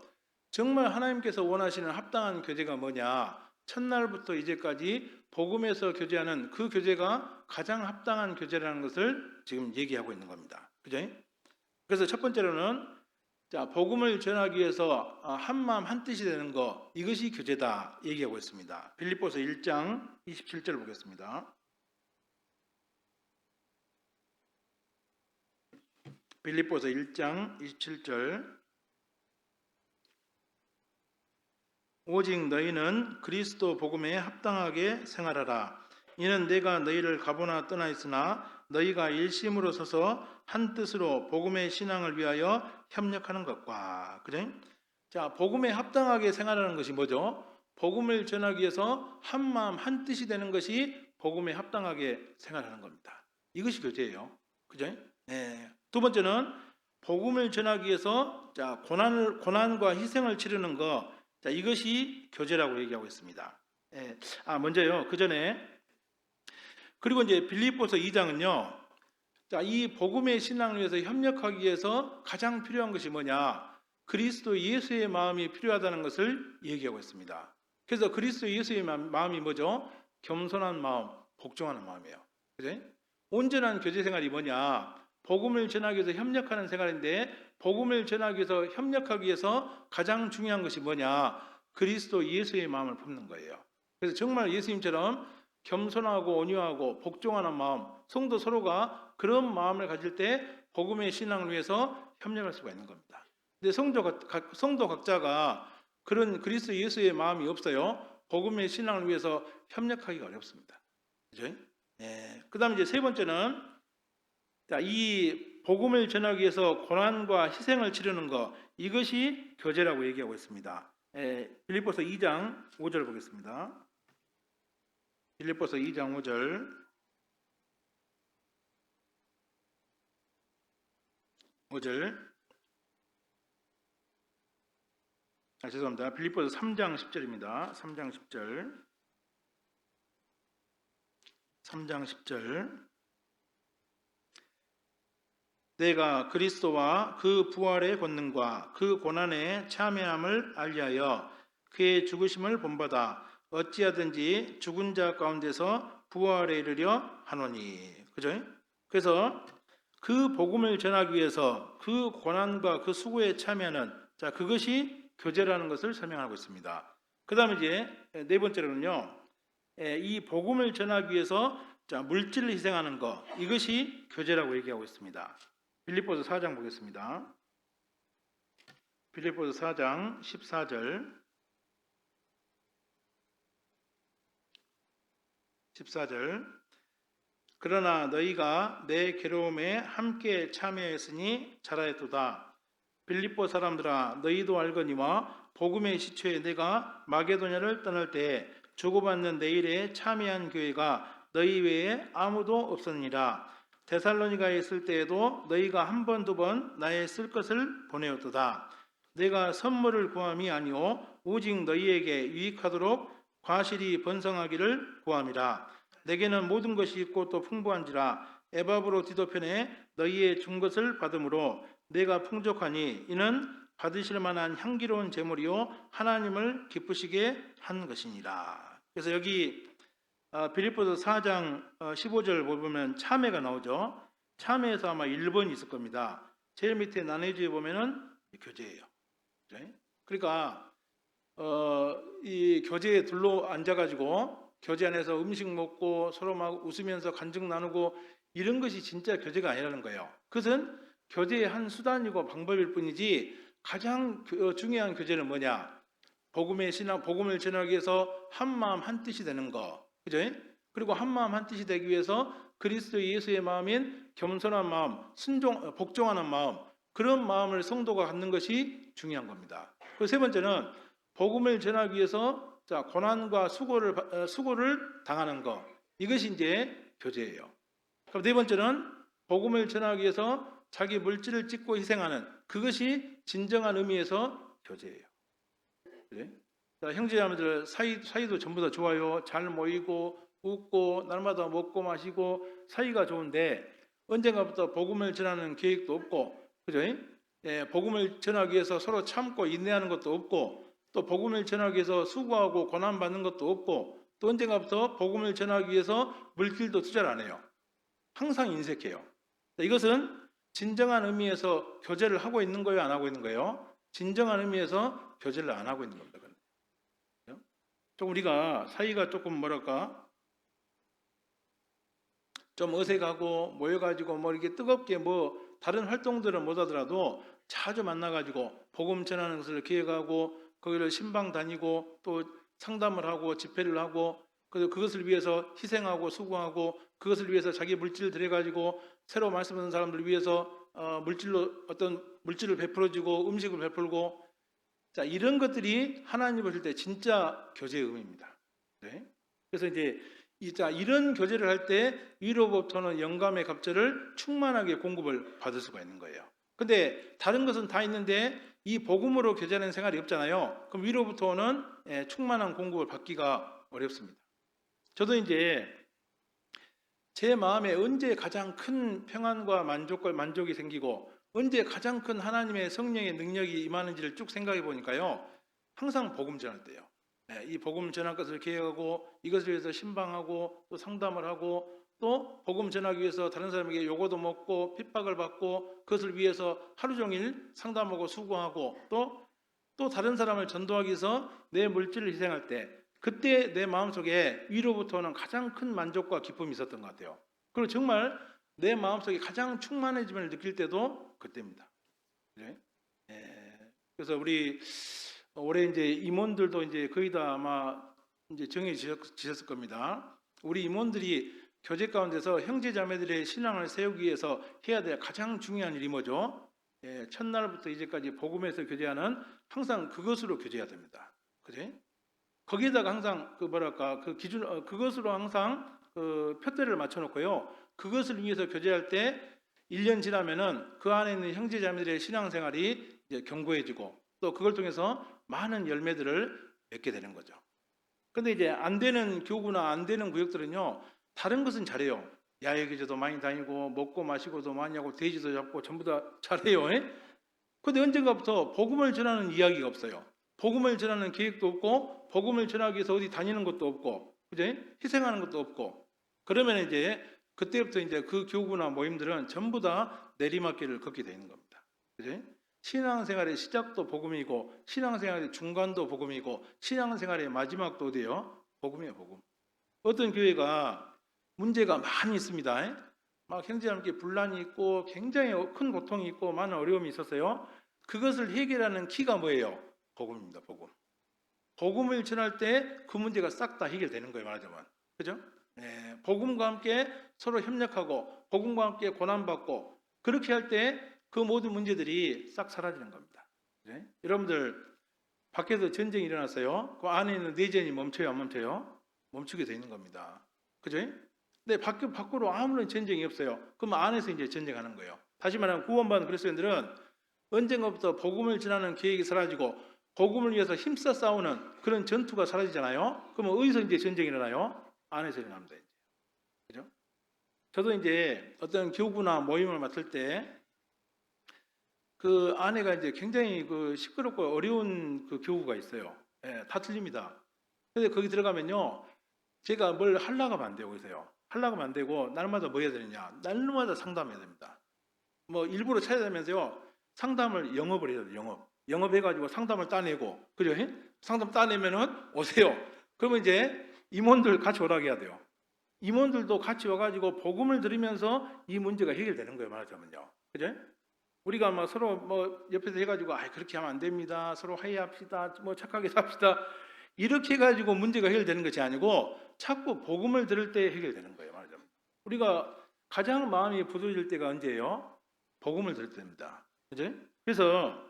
정말 하나님께서 원하시는 합당한 교제가 뭐냐? 첫날부터 이제까지 복음에서 교제하는 그 교제가 가장 합당한 교제라는 것을 지금 얘기하고 있는 겁니다. 그죠? 그래서 첫 번째로는 자, 복음을 전하기 위해서 한마음 한뜻이 되는 것, 이것이 교제다 얘기하고 있습니다. 빌립보서 1장 27절 보겠습니다. 빌립보서 1장 27절. 오직 너희는 그리스도 복음에 합당하게 생활하라. 이는 내가 너희를 가보나 떠나 있으나 너희가 일심으로 서서 한 뜻으로 복음의 신앙을 위하여 협력하는 것과. 그래? 자, 복음에 합당하게 생활하는 것이 뭐죠? 복음을 전하기 위해서 한 마음 한 뜻이 되는 것이 복음에 합당하게 생활하는 겁니다. 이것이 교제예요. 그죠? 네. 두 번째는 복음을 전하기 위해서 자, 고난과 희생을 치르는 것. 자, 이것이 교제라고 얘기하고 있습니다. 예. 먼저요. 그 전에 그리고 이제 빌립보서 2장은요. 자, 이 복음의 신앙을 위해서 협력하기 위해서 가장 필요한 것이 뭐냐? 그리스도 예수의 마음이 필요하다는 것을 얘기하고 있습니다. 그래서 그리스도 예수의 마음이 뭐죠? 겸손한 마음, 복종하는 마음이에요. 그죠? 온전한 교제 생활이 뭐냐? 복음을 전하기 위해서 협력하는 생활인데 복음을 전하기 위해서 협력하기 위해서 가장 중요한 것이 뭐냐? 그리스도 예수의 마음을 품는 거예요. 그래서 정말 예수님처럼 겸손하고 온유하고 복종하는 마음, 성도 서로가 그런 마음을 가질 때 복음의 신앙을 위해서 협력할 수가 있는 겁니다. 근데 성도 각자가 그런 그리스도 예수의 마음이 없어요. 복음의 신앙을 위해서 협력하기가 어렵습니다. 그죠? 네. 그다음에 이제 세 번째는 자, 이 복음을 전하기 위해서 고난과 희생을 치르는 것, 이것이 교제라고 얘기하고 있습니다. 빌립보서 2장 5절 보겠습니다. 빌립보서 2장 5절. 5절. 죄송합니다. 빌립보서 3장 10절입니다. 3장 10절. 3장 10절. 내가 그리스도와 그 부활의 권능과 그 고난의 참여함을 알리하여 그의 죽으심을 본받아 어찌하든지 죽은 자 가운데서 부활에 이르려 하노니. 그죠? 그래서 그 복음을 전하기 위해서 그 고난과 그 수고에 참여하는 자 그것이 교제라는 것을 설명하고 있습니다. 그다음에 이제 네 번째로는요. 이 복음을 전하기 위해서 자 물질을 희생하는 것 이것이 교제라고 얘기하고 있습니다. 빌립보서 4장 보겠습니다. 빌립보서 4장 14절 그러나 너희가 내 괴로움에 함께 참여했으니 잘하였도다. 빌립보 사람들아 너희도 알거니와 복음의 시초에 내가 마게도냐를 떠날 때 주고받는 내 일에 참여한 교회가 너희 외에 아무도 없었느니라. 데살로니가에 있을 때에도 너희가 한 번 두 번 나의 쓸 것을 보내었도다. 내가 선물을 구함이 아니오 오직 너희에게 유익하도록 과실이 번성하기를 구함이라. 내게는 모든 것이 있고 또 풍부한지라. 에바브로 디도편에 너희의 준 것을 받음으로 내가 풍족하니 이는 받으실 만한 향기로운 제물이요 하나님을 기쁘시게 한 것이니라. 그래서 여기 빌립보서 4장 15절 보면 참회가 나오죠. 참회에서 아마 1번이 있을 겁니다. 제일 밑에 나눠주에 보면은 교제예요. 그러니까 이 교제에 둘러 앉아가지고 교제 안에서 음식 먹고 서로 막 웃으면서 간증 나누고 이런 것이 진짜 교제가 아니라는 거예요. 그것은 교제의 한 수단이고 방법일 뿐이지 가장 중요한 교제는 뭐냐? 복음의 신앙, 복음을 전하기 위해서 한 마음 한 뜻이 되는 거, 그죠? 그리고 한 마음 한 뜻이 되기 위해서 그리스도 예수의 마음인 겸손한 마음, 복종하는 마음, 그런 마음을 성도가 갖는 것이 중요한 겁니다. 그리고 세 번째는 복음을 전하기 위해서 자 고난과 수고를 당하는 것, 이것이 이제 교제예요. 그럼 네 번째는 복음을 전하기 위해서 자기 물질을 찢고 희생하는 그것이 진정한 의미에서 교제예요. 그래? 자, 형제자매들 사이도 전부 다 좋아요. 잘 모이고 웃고 날마다 먹고 마시고 사이가 좋은데 언젠가부터 복음을 전하는 계획도 없고, 그죠? 복음을 전하기 위해서 서로 참고 인내하는 것도 없고, 또 복음을 전하기 위해서 수고하고 고난 받는 것도 없고, 또 언젠가부터 복음을 전하기 위해서 물질도 투자를 안 해요. 항상 인색해요. 이것은 진정한 의미에서 교제를 하고 있는 거예요, 안 하고 있는 거예요? 진정한 의미에서 교제를 안 하고 있는 겁니다. 좀 우리가 사이가 조금 뭐랄까 좀 어색하고 모여가지고 뭐 이렇게 뜨겁게 뭐 다른 활동들은 못하더라도 자주 만나가지고 복음 전하는 것을 기획하고 거기를 신방 다니고 또 상담을 하고 집회를 하고 그것을 위해서 희생하고 수고하고 그것을 위해서 자기 물질을 들여가지고 새로 말씀 듣는 사람들을 위해서 물질로 어떤 물질을 베풀어주고 음식을 베풀고 자 이런 것들이 하나님 보실 때 진짜 교제의 의미입니다. 네? 그래서 이제 이런 교제를 할 때 위로부터는 영감의 갑절을 충만하게 공급을 받을 수가 있는 거예요. 근데 다른 것은 다 있는데 이 복음으로 교제하는 생활이 없잖아요. 그럼 위로부터는 충만한 공급을 받기가 어렵습니다. 저도 이제 제 마음에 언제 가장 큰 평안과 만족이 생기고 언제 가장 큰 하나님의 성령의 능력이 임하는지를 쭉 생각해 보니까요. 항상 복음 전할 때요. 이 복음 전할 것을 계획하고 이것을 위해서 신방하고 또 상담을 하고 또 복음 전하기 위해서 다른 사람에게 요구도 먹고 핍박을 받고 그것을 위해서 하루 종일 상담하고 수고하고 또 다른 사람을 전도하기 위해서 내 물질을 희생할 때 그때 내 마음속에 위로부터는 가장 큰 만족과 기쁨이 있었던 것 같아요. 그리고 정말 내 마음속에 가장 충만해짐을 느낄 때도 그때입니다. 그래서 우리 올해 이제 임원들도 이제 거의 다 아마 이제 정해지셨을 겁니다. 우리 임원들이 교제 가운데서 형제자매들의 신앙을 세우기 위해서 해야 될 가장 중요한 일이 뭐죠? 첫날부터 이제까지 복음에서 교제하는 항상 그것으로 교제해야 됩니다. 그죠? 거기에다가 항상 그 기준 그것으로 항상 표대를 맞춰놓고요. 그것을 위해서 교제할 때 1년 지나면은 그 안에 있는 형제자매들의 신앙생활이 이제 견고해지고 또 그걸 통해서 많은 열매들을 맺게 되는 거죠. 근데 이제 안 되는 교구나 안 되는 구역들은요. 다른 것은 잘해요. 야외 교제도 많이 다니고 먹고 마시고도 많이 하고 돼지도 잡고 전부 다 잘해요. 근데 언젠가부터 복음을 전하는 이야기가 없어요. 복음을 전하는 계획도 없고 복음을 전하기 위해서 어디 다니는 것도 없고 그죠? 희생하는 것도 없고 그러면 이제 그때부터 이제 그 교구나 모임들은 전부 다 내리막길을 걷게 되는 겁니다. 그죠? 신앙생활의 시작도 복음이고 신앙생활의 중간도 복음이고 신앙생활의 마지막도 어디예요? 복음이에요, 복음. 어떤 교회가 문제가 많이 있습니다. 막 형제와 함께 분란이 있고 굉장히 큰 고통이 있고 많은 어려움이 있었어요. 그것을 해결하는 키가 뭐예요? 복음입니다, 복음. 복음을 전할 때 그 문제가 싹 다 해결되는 거예요, 말하자면. 그죠? 네, 복음과 함께 서로 협력하고 복음과 함께 고난받고 그렇게 할 때 그 모든 문제들이 싹 사라지는 겁니다. 네? 여러분들 밖에서 전쟁이 일어났어요. 그 안에 있는 내전이 멈춰요, 안 멈춰요? 멈추게 되는 겁니다. 그죠? 근데 밖으로 아무런 전쟁이 없어요. 그럼 안에서 이제 전쟁하는 거예요. 다시 말하면 구원받은 그리스도인들은 언젠가부터 복음을 전하는 계획이 사라지고 복음을 위해서 힘써 싸우는 그런 전투가 사라지잖아요. 그러면 어디서 이제 전쟁이 일어나요? 안에서 일어납니다. 이제. 그죠? 저도 이제 어떤 교구나 모임을 맡을 때 그 안에가 이제 굉장히 그 시끄럽고 어려운 그 교구가 있어요. 예, 다 틀립니다. 근데 거기 들어가면요. 제가 뭘 하려고 하면 안 돼요. 거기서요. 하려고 하면 안 되고 날마다 뭐 해야 되느냐. 날마다 상담해야 됩니다. 뭐 일부러 찾아다니면서요. 상담을 영업을 해야 돼요. 영업. 영업해가지고 상담을 따내고 그죠? 상담 따내면은 오세요. 그러면 이제 임원들 같이 오라고 해야 돼요. 임원들도 같이 와가지고 복음을 들으면서 이 문제가 해결되는 거예요. 말하자면요. 그죠? 우리가 막 서로 뭐 옆에서 해가지고 그렇게 하면 안 됩니다. 서로 화해합시다. 뭐 착하게 삽시다. 이렇게 해가지고 문제가 해결되는 것이 아니고 자꾸 복음을 들을 때 해결되는 거예요. 말하자면. 우리가 가장 마음이 부드러질 때가 언제예요? 복음을 들을 때입니다. 그죠? 그래서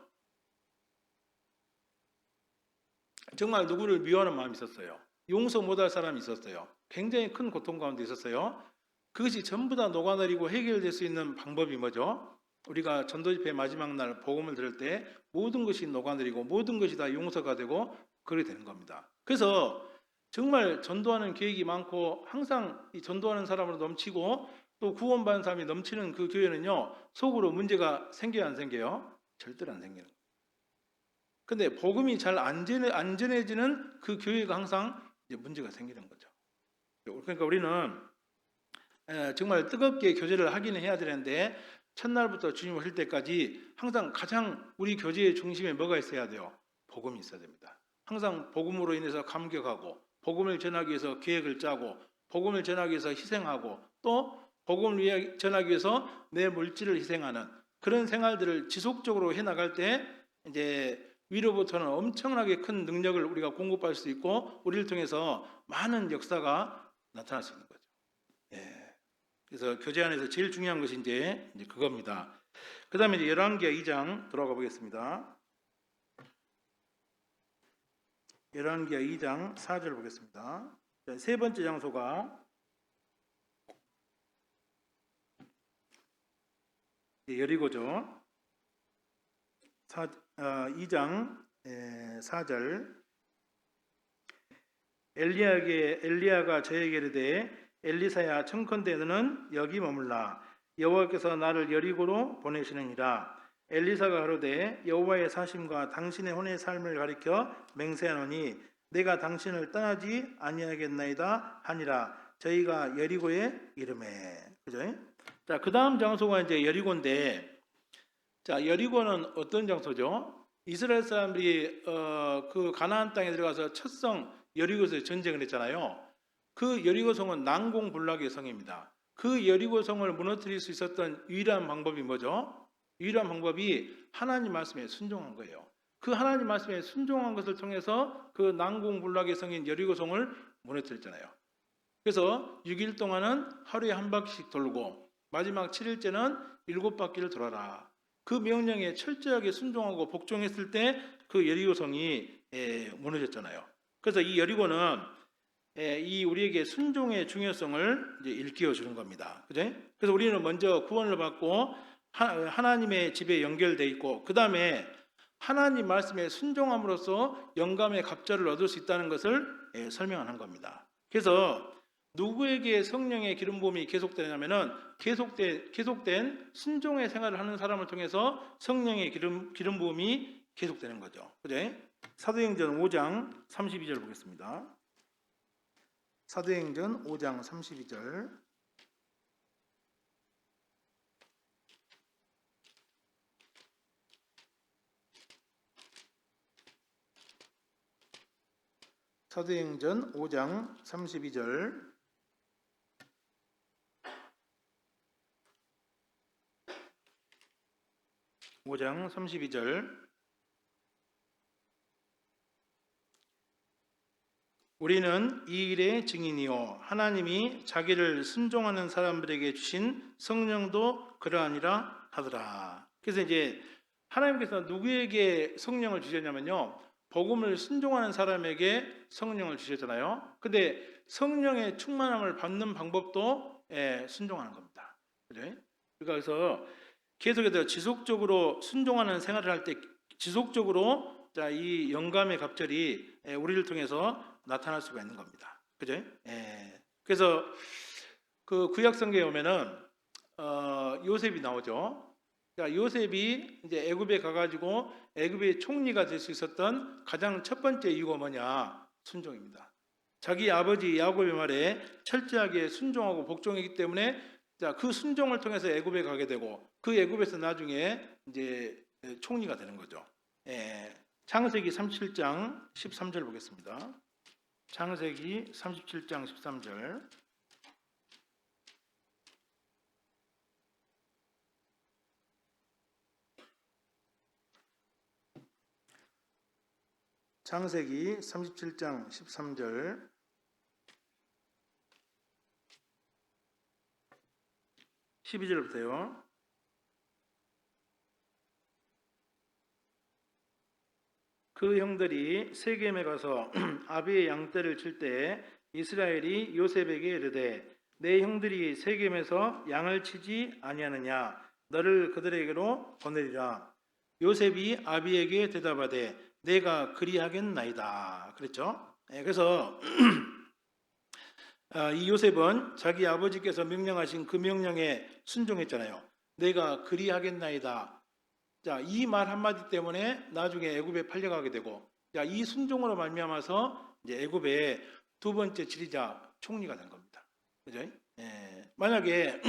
정말 누구를 미워하는 마음이 있었어요. 용서 못할 사람이 있었어요. 굉장히 큰 고통 가운데 있었어요. 그것이 전부 다 녹아내리고 해결될 수 있는 방법이 뭐죠? 우리가 전도집회 마지막 날 복음을 들을 때 모든 것이 녹아내리고 모든 것이 다 용서가 되고 그렇게 되는 겁니다. 그래서 정말 전도하는 계획이 많고 항상 이 전도하는 사람으로 넘치고 또 구원받은 사람이 넘치는 그 교회는요. 속으로 문제가 생겨요, 안 생겨요? 절대로 안 생기는 거예요. 근데 복음이 잘 안 전해지는 그 교회가 항상 이제 문제가 생기는 거죠. 그러니까 우리는 정말 뜨겁게 교제를 하기는 해야 되는데 첫날부터 주님 오실 때까지 항상 가장 우리 교제의 중심에 뭐가 있어야 돼요? 복음이 있어야 됩니다. 항상 복음으로 인해서 감격하고 복음을 전하기 위해서 계획을 짜고 복음을 전하기 위해서 희생하고 또 복음을 전하기 위해서 내 물질을 희생하는 그런 생활들을 지속적으로 해나갈 때 이제 위로부터는 엄청나게 큰 능력을 우리가 공급할 수 있고 우리를 통해서 많은 역사가 나타날 수 있는 거죠. 예. 그래서 교제 안에서 제일 중요한 것이 이제 그겁니다. 그 다음에 이제 열왕기하 2장 들어가 보겠습니다. 열왕기하 2장 4절 보겠습니다. 세 번째 장소가 여리고죠. 2장 4절 엘리야가 저에게 이르되 엘리사야 청컨대 너는 여기 머물라 여호와께서 나를 여리고로 보내시느니라. 엘리사가 가로되 여호와의 사심과 당신의 혼의 삶을 가리켜 맹세하노니 내가 당신을 떠나지 아니하겠나이다 하니라. 저희가 여리고에 이르매. 그죠? 자, 그 다음 장소가 이제 여리고인데, 자, 여리고는 어떤 장소죠? 이스라엘 사람들이 그 가나안 땅에 들어가서 첫성 여리고에서 전쟁을 했잖아요. 그 여리고성은 난공불락의 성입니다. 그 여리고성을 무너뜨릴 수 있었던 유일한 방법이 뭐죠? 유일한 방법이 하나님 말씀에 순종한 거예요. 그 하나님 말씀에 순종한 것을 통해서 그 난공불락의 성인 여리고성을 무너뜨렸잖아요. 그래서 6일 동안은 하루에 한 바퀴씩 돌고 마지막 7일째는 7바퀴를 돌아라. 그 명령에 철저하게 순종하고 복종했을 때 그 여리고성이 무너졌잖아요. 그래서 이 여리고는 이 우리에게 순종의 중요성을 이제 일깨워 주는 겁니다. 그죠? 그래서 우리는 먼저 구원을 받고 하나님의 집에 연결돼 있고 그 다음에 하나님 말씀에 순종함으로써 영감의 갑절을 얻을 수 있다는 것을 설명하는 겁니다. 그래서 누구에게 성령의 기름 부음이 계속되냐면은 계속된 순종의 생활을 하는 사람을 통해서 성령의 기름 부음이 계속되는 거죠. 그죠? 사도행전 5장 32절 보겠습니다. 사도행전 5장 32절. 사도행전 5장 32절. (5장 32절) 우리는 이 일의 증인이요 하나님이 자기를 순종하는 사람들에게 주신 성령도 그러하니라 하더라. 그래서 이제 하나님께서 누구에게 성령을 주셨냐면요, 복음을 순종하는 사람에게 성령을 주셨잖아요. 근데 성령의 충만함을 받는 방법도 순종하는 겁니다. 그죠? 그래서 계속해서 지속적으로 순종하는 생활을 할 때 지속적으로 이 영감의 갑절이 우리를 통해서 나타날 수가 있는 겁니다. 그죠? 그래서 그 구약 성경에 오면은 요셉이 나오죠. 그러니까 요셉이 이제 애굽에 가가지고 애굽의 총리가 될 수 있었던 가장 첫 번째 이유가 뭐냐? 순종입니다. 자기 아버지 야곱의 말에 철저하게 순종하고 복종했기 때문에 그 순종을 통해서 애굽에 가게 되고 그 애굽에서 나중에 이제 총리가 되는 거죠. 창세기 37장 13절 보겠습니다. 창세기 37장 13절. 창세기 37장 13절. 12절부터요. 그 형들이 세겜에 가서 아비의 양떼를 칠 때 이스라엘이 요셉에게 이르되 내 형들이 세겜에서 양을 치지 아니하느냐 너를 그들에게로 보내리라. 요셉이 아비에게 대답하되 내가 그리하겠나이다. 그랬죠. 그래서 이 요셉은 자기 아버지께서 명령하신 그 명령에 순종했잖아요. 내가 그리하겠나이다. 자, 이 말 한마디 때문에 나중에 애굽에 팔려가게 되고, 자, 이 순종으로 말미암아서 이제 애굽의 두 번째 지리자 총리가 된 겁니다. 그죠? 만약에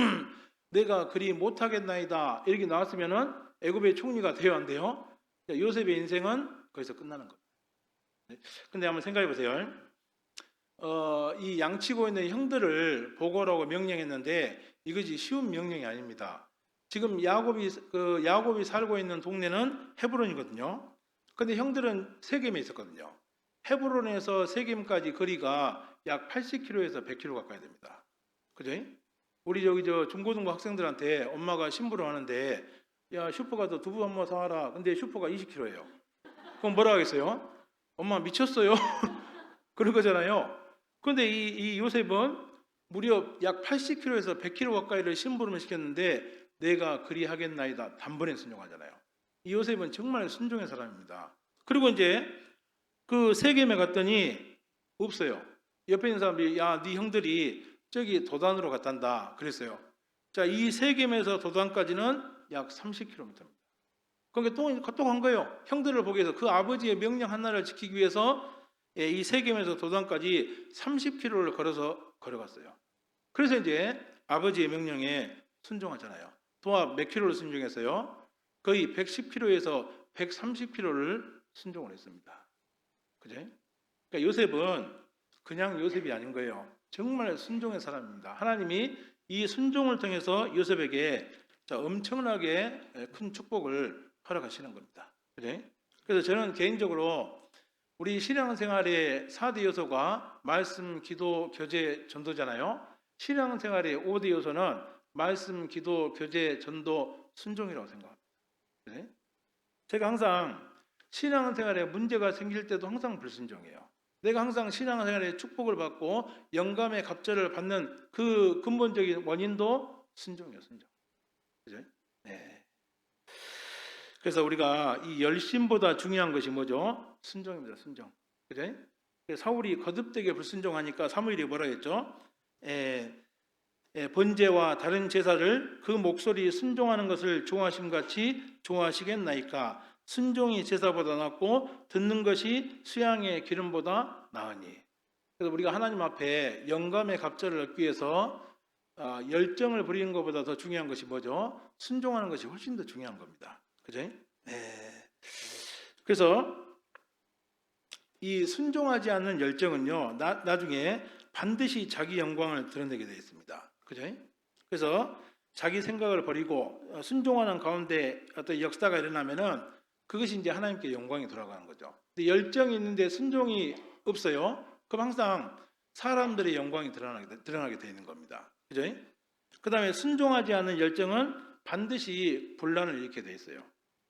내가 그리 못하겠나이다 이렇게 나왔으면은 애굽의 총리가 돼야 안 돼요? 자, 요셉의 인생은 거기서 끝나는 겁니다. 근데 한번 생각해 보세요. 이 양치고 있는 형들을 보고라고 명령했는데 이것이 쉬운 명령이 아닙니다. 지금 야곱이 살고 있는 동네는 헤브론이거든요. 근데 형들은 세겜에 있었거든요. 헤브론에서 세겜까지 거리가 약 80km에서 100km 가까이 됩니다. 그죠? 우리 저 중고등부 학생들한테 엄마가 신부를 하는데 야 슈퍼 가서 두부 한 번 사와라. 근데 슈퍼가 20km예요. 그럼 뭐라 하겠어요? 엄마 미쳤어요? 그런 거잖아요. 근데 이 요셉은 무려 약 80km에서 100km 가까이를 심부름을 시켰는데 내가 그리하겠나이다. 단번에 순종하잖아요. 이 요셉은 정말 순종의 사람입니다. 그리고 이제 그 세겜에 갔더니 없어요. 옆에 있는 사람들이 야, 네 형들이 저기 도단으로 갔단다 그랬어요. 자, 이 세겜에서 도단까지는 약 30km입니다. 그러니까 또 간 거예요. 형들을 보기 위해서 그 아버지의 명령 하나를 지키기 위해서 이 세겜에서 도단까지 30km를 걸어갔어요. 그래서 이제 아버지의 명령에 순종하잖아요. 도합 몇 킬로를 순종했어요? 거의 110km에서 130km를 순종을 했습니다. 그죠? 그러니까 요셉은 그냥 요셉이 아닌 거예요. 정말 순종의 사람입니다. 하나님이 이 순종을 통해서 요셉에게 엄청나게 큰 축복을 허락하시는 겁니다. 그죠? 그래서 저는 개인적으로 우리 신앙생활의 4대 요소가 말씀, 기도, 교제, 전도잖아요. 신앙생활의 5대 요소는 말씀, 기도, 교제, 전도, 순종이라고 생각합니다. 네? 제가 항상 신앙생활에 문제가 생길 때도 항상 불순종해요. 내가 항상 신앙생활에 축복을 받고 영감의 갑절을 받는 그 근본적인 원인도 순종이에요. 순종. 그죠? 네. 그래서 우리가 이 열심보다 중요한 것이 뭐죠? 순종입니다. 순종. 그죠? 사울이 거듭되게 불순종하니까 사무엘이 뭐라 했죠? 번제와 다른 제사를 그 목소리 순종하는 것을 좋아하심같이 좋아하시겠나이까? 순종이 제사보다 낫고 듣는 것이 수양의 기름보다 나으니. 그래서 우리가 하나님 앞에 영감의 갑절을 얻기 위해서 열정을 부리는 것보다 더 중요한 것이 뭐죠? 순종하는 것이 훨씬 더 중요한 겁니다. 그죠? 네. 그래서 이 순종하지 않는 열정은요, 나중에 반드시 자기 영광을 드러내게 되어 있습니다. 그죠? 그래서 자기 생각을 버리고 순종하는 가운데 어떤 역사가 일어나면은 그것이 이제 하나님께 영광이 돌아가는 거죠. 근데 열정이 있는데 순종이 없어요. 그럼 항상 사람들의 영광이 드러나게 되어 있는 겁니다. 그죠? 그 다음에 순종하지 않는 열정은 반드시 분란을 일으키게 되어 있어요.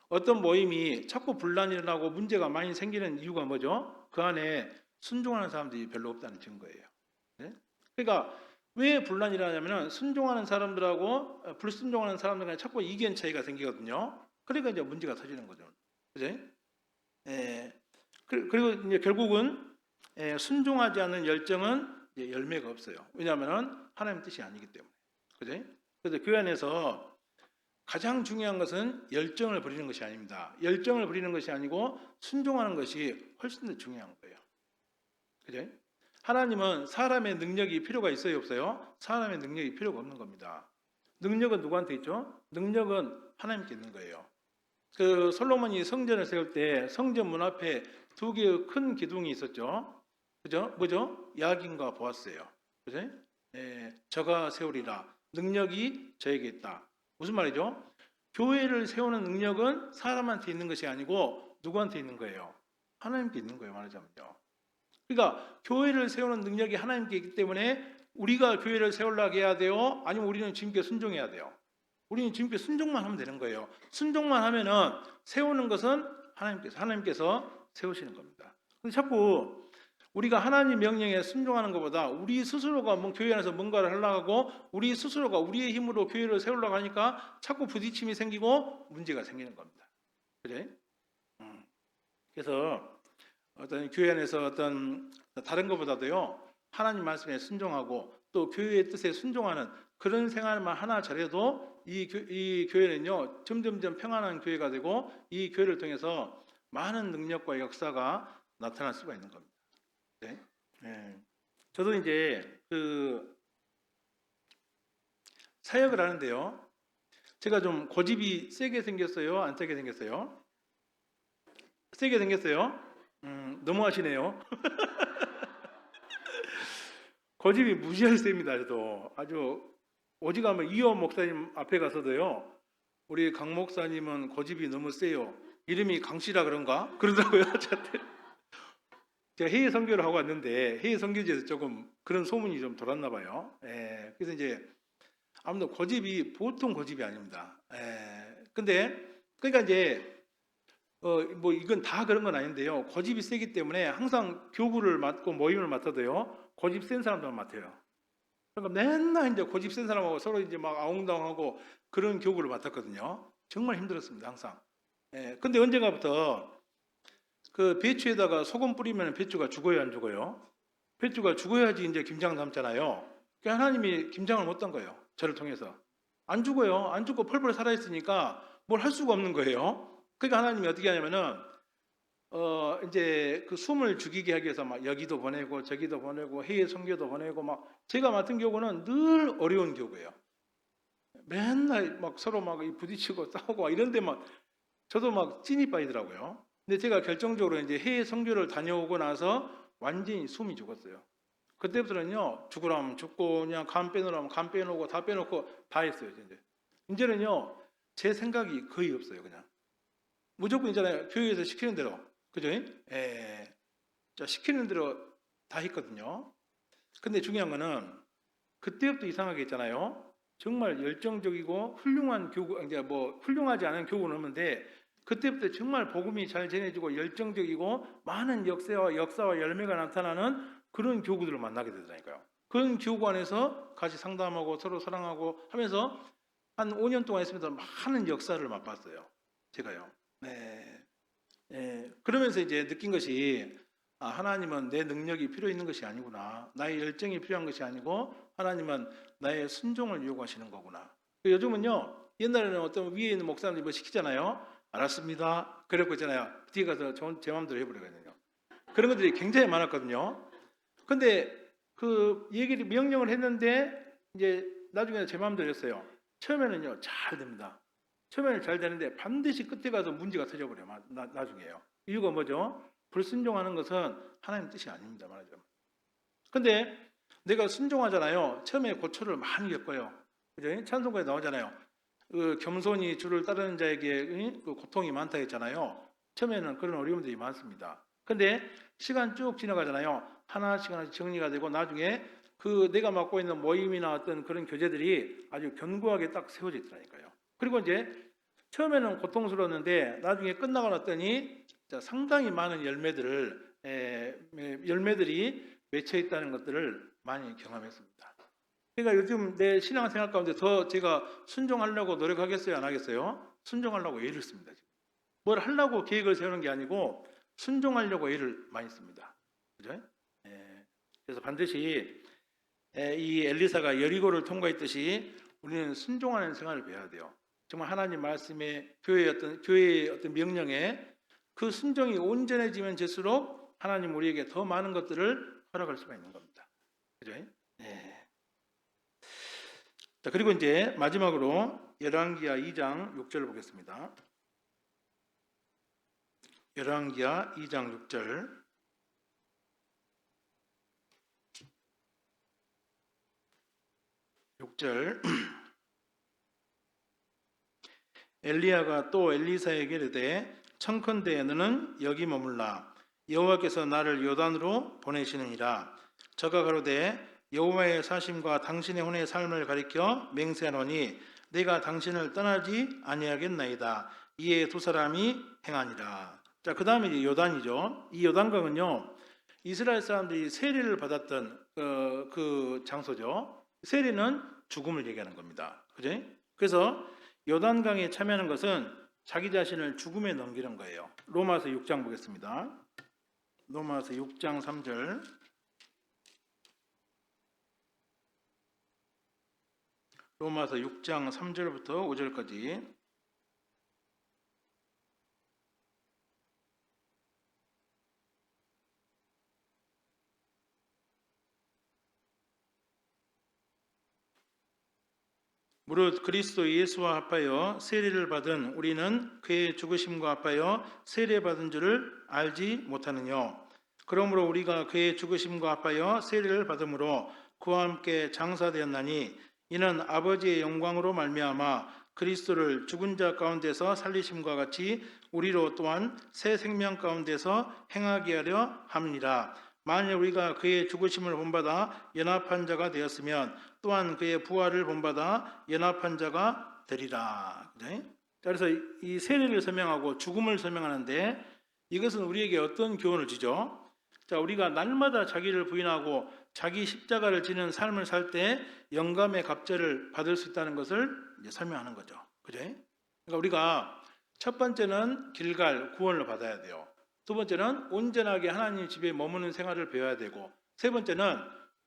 어떤 모임이 자꾸 분란이 일어나고 문제가 많이 생기는 이유가 뭐죠? 그 안에 순종하는 사람들이 별로 없다는 증거예요. 네? 그러니까 왜 분란이 일어나냐면 순종하는 사람들하고 불순종하는 사람들 간에 자꾸 이견 차이가 생기거든요. 그러니까 이제 문제가 터지는 거죠. 그죠? 그리고 이제 결국은 순종하지 않는 열정은 이제 열매가 없어요. 왜냐하면 하나님 뜻이 아니기 때문에. 그죠? 그래서 교회 안에서 가장 중요한 것은 열정을 부리는 것이 아닙니다. 열정을 부리는 것이 아니고 순종하는 것이 훨씬 더 중요한 거예요. 그죠? 하나님은 사람의 능력이 필요가 있어요, 없어요? 사람의 능력이 필요가 없는 겁니다. 능력은 누구한테 있죠? 능력은 하나님께 있는 거예요. 그 솔로몬이 성전을 세울 때 성전 문 앞에 두 개의 큰 기둥이 있었죠. 그죠? 뭐죠? 야긴과 보아스예요. 그죠? 저가 세우리라. 능력이 저에게 있다. 무슨 말이죠? 교회를 세우는 능력은 사람한테 있는 것이 아니고 누구한테 있는 거예요? 하나님께 있는 거예요, 말하자면요. 그러니까 교회를 세우는 능력이 하나님께 있기 때문에 우리가 교회를 세우려고 해야 돼요? 아니면 우리는 주님께 순종해야 돼요? 우리는 주님께 순종만 하면 되는 거예요. 순종만 하면은 세우는 것은 하나님께서 세우시는 겁니다. 근데 자꾸 우리가 하나님 명령에 순종하는 것보다 우리 스스로가 교회 안에서 뭔가를 하려고 하고 우리 스스로가 우리의 힘으로 교회를 세우려고 하니까 자꾸 부딪힘이 생기고 문제가 생기는 겁니다. 그래? 그래서 어떤 교회 안에서 어떤 다른 것보다도요 하나님 말씀에 순종하고 또 교회의 뜻에 순종하는 그런 생활만 하나 잘해도 이 교회는요 점점점 평안한 교회가 되고 이 교회를 통해서 많은 능력과 역사가 나타날 수가 있는 겁니다. 네. 저도 이제 그 사역을 하는데요. 제가 좀 고집이 세게 생겼어요? 안 세게 생겼어요? 세게 생겼어요? 너무하시네요. 고집이 무지하게 셉니다. 저도 아주 오직하면 이호 목사님 앞에 가서도요. 우리 강 목사님은 고집이 너무 세요. 이름이 강씨라 그런가? 그러더라고요. 저한테. 제가 해외 선교를 하고 왔는데 해외 선교지에서 조금 그런 소문이 좀 돌았나 봐요. 그래서 이제 아무튼 고집이 보통 고집이 아닙니다. 근데 그러니까 이제 뭐 이건 다 그런 건 아닌데요. 고집이 세기 때문에 항상 교구를 맡고 모임을 맡아도요. 고집 센 사람들만 맡아요. 그러니까 맨날 이제 고집 센 사람하고 서로 이제 막 아웅다웅하고 그런 교구를 맡았거든요. 정말 힘들었습니다. 항상. 근데 언젠가부터 그 배추에다가 소금 뿌리면 배추가 죽어요, 안 죽어요? 배추가 죽어야지 이제 김장 담잖아요. 그러니까 하나님이 김장을 못 담 거예요. 저를 통해서. 안 죽어요. 안 죽고 펄펄 살아있으니까 뭘 할 수가 없는 거예요. 그러니까 하나님이 어떻게 하냐면은 이제 그 숨을 죽이게 하기 위해서 막 여기도 보내고 저기도 보내고 해외 선교도 보내고 막 제가 맡은 교구는 늘 어려운 교구예요. 맨날 막 서로 막 부딪히고 싸우고 막 이런 데만 저도 막 찐이 빠지더라고요. 근데 제가 결정적으로 이제 해외 선교를 다녀오고 나서 완전히 숨이 죽었어요. 그때부터는요 죽으라면 죽고 그냥 간 빼놓으라면 간 빼놓고 다 빼놓고 다 했어요. 이제는요 제 생각이 거의 없어요. 그냥 무조건 있잖아요. 교회에서 시키는 대로 그죠? 시키는 대로 다 했거든요. 근데 중요한 거는 그때부터 이상하게 있잖아요. 정말 열정적이고 훌륭한 교구, 이제 뭐 훌륭하지 않은 교구는 없는데 그때부터 정말 복음이 잘 전해지고 열정적이고 많은 역사와 열매가 나타나는 그런 교구들을 만나게 되더라니까요. 그런 교구 안에서 같이 상담하고 서로 사랑하고 하면서 한 5년 동안 했으면서 많은 역사를 맛봤어요. 제가요. 그러면서 이제 느낀 것이 하나님은 내 능력이 필요 있는 것이 아니구나. 나의 열정이 필요한 것이 아니고 하나님은 나의 순종을 요구하시는 거구나. 요즘은요. 옛날에는 어떤 위에 있는 목사님들이 뭐 시키잖아요. 알았습니다. 그랬고 있잖아요. 뒤에 가서 제 마음대로 해버리거든요. 그런 것들이 굉장히 많았거든요. 근데 그 얘기를 명령을 했는데 이제 나중에 제 마음대로 했어요. 처음에는요 잘 됩니다. 처음에는 잘 되는데 반드시 끝에 가서 문제가 터져버려요. 나중에요. 이유가 뭐죠? 불순종하는 것은 하나님 뜻이 아닙니다. 말하자면. 근데 내가 순종하잖아요. 처음에 고초를 많이 겪어요. 그죠? 찬송가에 나오잖아요. 그 겸손히 주를 따르는 자에게 그 고통이 많다 했잖아요. 처음에는 그런 어려움들이 많습니다. 근데 시간 쭉 지나가잖아요. 하나씩 하나씩 정리가 되고 나중에 그 내가 맡고 있는 모임이나 어떤 그런 교제들이 아주 견고하게 딱 세워져 있더라니까요. 그리고 이제 처음에는 고통스러웠는데 나중에 끝나고 났더니 상당히 많은 열매들이 맺혀 있다는 것들을 많이 경험했습니다. 그러니까 요즘 내 신앙생활 가운데 더 제가 순종하려고 노력하겠어요, 안 하겠어요? 순종하려고 애를 씁니다. 지금. 뭘 하려고 계획을 세우는 게 아니고 순종하려고 애를 많이 씁니다. 그죠? 그래서 반드시 이 엘리사가 여리고를 통과했듯이 우리는 순종하는 생활을 배워야 돼요. 정말 하나님 말씀에 교회의 어떤 명령에 그 순종이 온전해지면 될수록 하나님 우리에게 더 많은 것들을 허락할 수가 있는 겁니다. 그죠? 자, 그리고 이제 마지막으로 열왕기하 2장 6절을 보겠습니다. 열왕기하 2장 6절. 엘리야가 또 엘리사에게 이르되 청컨대 너는 여기 머물라 여호와께서 나를 요단으로 보내시느니라. 저가 가로되 여호와의 사심과 당신의 혼의 삶을 가리켜 맹세하노니 내가 당신을 떠나지 아니하겠나이다. 이에 두 사람이 행하니라. 자, 그 다음에 이제 요단이죠. 이 요단강은요 이스라엘 사람들이 세례를 받았던 그 장소죠. 세례는 죽음을 얘기하는 겁니다. 그죠? 그래서 요단강에 참여하는 것은 자기 자신을 죽음에 넘기는 거예요. 로마서 6장 보겠습니다. 로마서 6장 3절. 로마서 6장 3절부터 5절까지. 무릇 그리스도 예수와 합하여 세례를 받은 우리는 그의 죽으심과 합하여 세례받은 줄을 알지 못하느뇨. 그러므로 우리가 그의 죽으심과 합하여 세례를 받음으로 그와 함께 장사되었나니 이는 아버지의 영광으로 말미암아 그리스도를 죽은 자 가운데서 살리심과 같이 우리로 또한 새 생명 가운데서 행하게 하려 함이니라. 만일 우리가 그의 죽으심을 본받아 연합한 자가 되었으면 또한 그의 부활을 본받아 연합한 자가 되리라. 그래서 이 세례를 설명하고 죽음을 설명하는데 이것은 우리에게 어떤 교훈을 주죠? 자, 우리가 날마다 자기를 부인하고 자기 십자가를 지는 삶을 살 때 영감의 갑절을 받을 수 있다는 것을 이제 설명하는 거죠. 그죠? 그러니까 우리가 첫 번째는 길갈 구원을 받아야 돼요. 두 번째는 온전하게 하나님 집에 머무는 생활을 배워야 되고, 세 번째는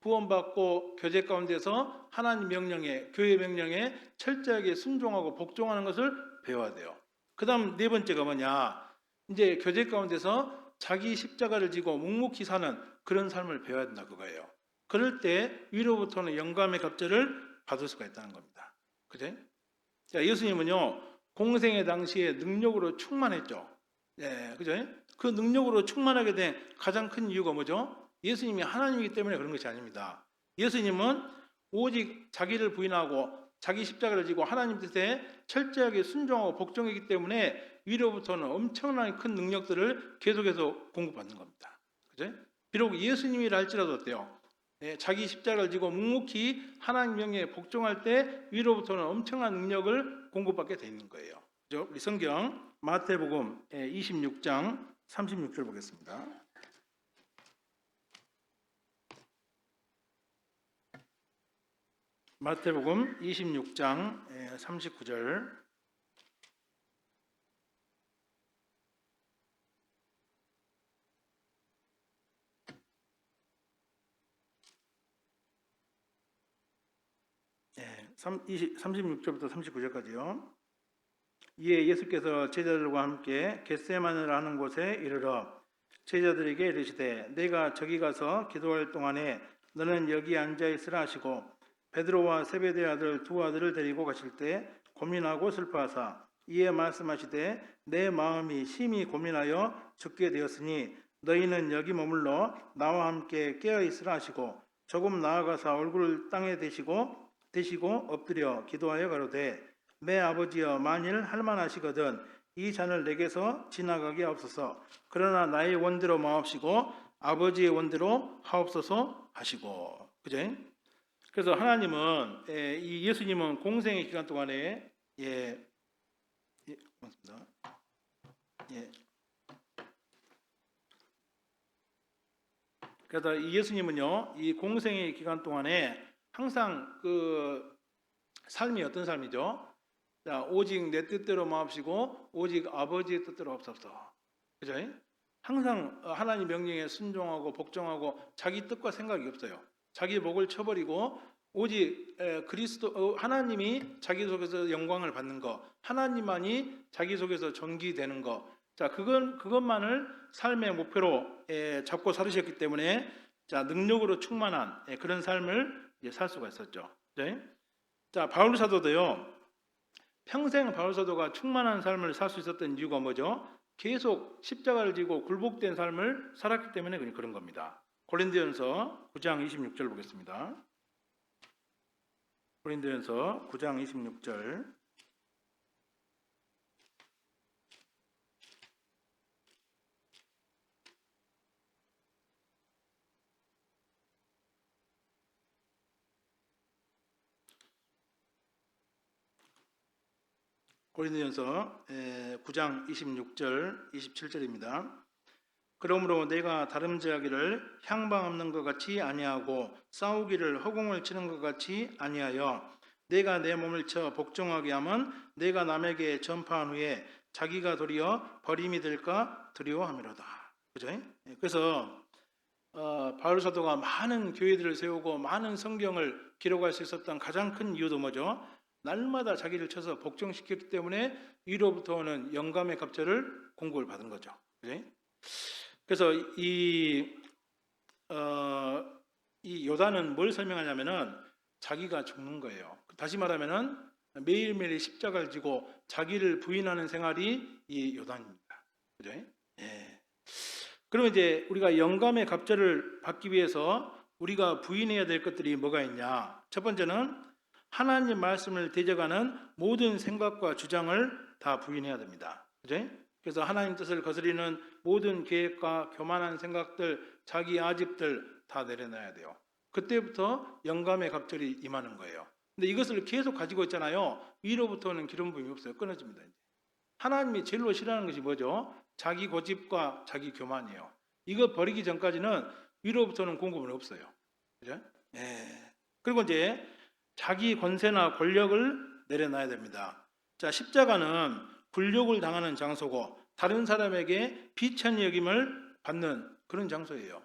구원받고 교제 가운데서 하나님 명령에, 교회 명령에 철저하게 순종하고 복종하는 것을 배워야 돼요. 그 다음 네 번째가 뭐냐? 이제 교제 가운데서 자기 십자가를 지고 묵묵히 사는 그런 삶을 배워야 된다 그거예요. 그럴 때 위로부터는 영감의 갑절을 받을 수가 있다는 겁니다. 그죠? 자, 예수님은요 공생의 당시에 능력으로 충만했죠. 예, 그죠? 그 능력으로 충만하게 된 가장 큰 이유가 뭐죠? 예수님이 하나님이기 때문에 그런 것이 아닙니다. 예수님은 오직 자기를 부인하고 자기 십자가를 지고 하나님 뜻에 철저하게 순종하고 복종했기 때문에 위로부터는 엄청나게 큰 능력들을 계속해서 공급받는 겁니다. 그죠? 비록 예수님이라 할지라도 어때요? 네, 자기 십자가를 지고 묵묵히 하나님 명령에 복종할 때 위로부터는 엄청난 능력을 공급받게 되어 있는 거예요. 그죠? 우리 성경 마태복음 26장 36절 보겠습니다. 마태복음 26장 39절. 네, 36절부터 39절까지요. 이에 예수께서 제자들과 함께 겟세마네라 하는 곳에 이르러 제자들에게 이르시되 내가 저기 가서 기도할 동안에 너는 여기 앉아 있으라 하시고 베드로와 세베대 아들 두 아들을 데리고 가실 때 고민하고 슬퍼하사 이에 말씀하시되 내 마음이 심히 고민하여 죽게 되었으니 너희는 여기 머물러 나와 함께 깨어 있으라 하시고 조금 나아가사 얼굴을 땅에 대시고 엎드려 기도하여 가로되 내 아버지여 만일 할만하시거든 이 잔을 내게서 지나가게 하옵소서. 그러나 나의 원대로 마옵시고 아버지의 원대로 하옵소서 하시고. 그죠? 그래서 하나님은 이 예수님은 공생의 기간 동안에 맞습니다. 그래서 이 예수님은요, 이 공생의 기간 동안에 항상 그 삶이 어떤 삶이죠? 자, 오직 내 뜻대로 마옵시고 오직 아버지의 뜻대로 하옵소서. 그죠? 항상 하나님 명령에 순종하고 복종하고 자기 뜻과 생각이 없어요. 자기 목을 쳐버리고 오직 그리스도 하나님이 자기 속에서 영광을 받는 거, 하나님만이 자기 속에서 존귀되는 거. 자, 그것만을 삶의 목표로 잡고 살으셨기 때문에 자, 능력으로 충만한 그런 삶을 살 수가 있었죠. 네? 자, 바울 사도도요. 평생 바울 사도가 충만한 삶을 살 수 있었던 이유가 뭐죠? 계속 십자가를 지고 굴복된 삶을 살았기 때문에 그런 겁니다. 고린도전서 9장 26절 보겠습니다. 고린도전서 9장 26절. 고린도전서 9장 26절 27절입니다. 그러므로 내가 다름질하기를 향방 없는 것 같이 아니하고 싸우기를 허공을 치는 것 같이 아니하여 내가 내 몸을 쳐 복종하게 하면 내가 남에게 전파한 후에 자기가 도리어 버림이 될까 두려워함이로다. 그죠? 그래서 바울 사도가 많은 교회들을 세우고 많은 성경을 기록할 수 있었던 가장 큰 이유도 뭐죠? 날마다 자기를 쳐서 복종시켰기 때문에 위로부터 오는 영감의 갑절을 공급을 받은 거죠. 그죠? 그래서 이 요단은 뭘 설명하냐면은 자기가 죽는 거예요. 다시 말하면은 매일매일 십자가를 지고 자기를 부인하는 생활이 이 요단입니다. 그죠? 예. 그러면 이제 우리가 영감의 갑절을 받기 위해서 우리가 부인해야 될 것들이 뭐가 있냐? 첫 번째는 하나님 말씀을 대적하는 모든 생각과 주장을 다 부인해야 됩니다. 그죠? 그래서 하나님 뜻을 거스리는 모든 계획과 교만한 생각들, 자기 아집들 다 내려놔야 돼요. 그때부터 영감의 갑절이 임하는 거예요. 근데 이것을 계속 가지고 있잖아요. 위로부터는 기름 부음이 없어요. 끊어집니다. 이제. 하나님이 제일로 싫어하는 것이 뭐죠? 자기 고집과 자기 교만이에요. 이거 버리기 전까지는 위로부터는 공급은 없어요. 그죠? 예. 그리고 이제 자기 권세나 권력을 내려놔야 됩니다. 자, 십자가는 굴욕을 당하는 장소고 다른 사람에게 비천히 여김을 받는 그런 장소예요.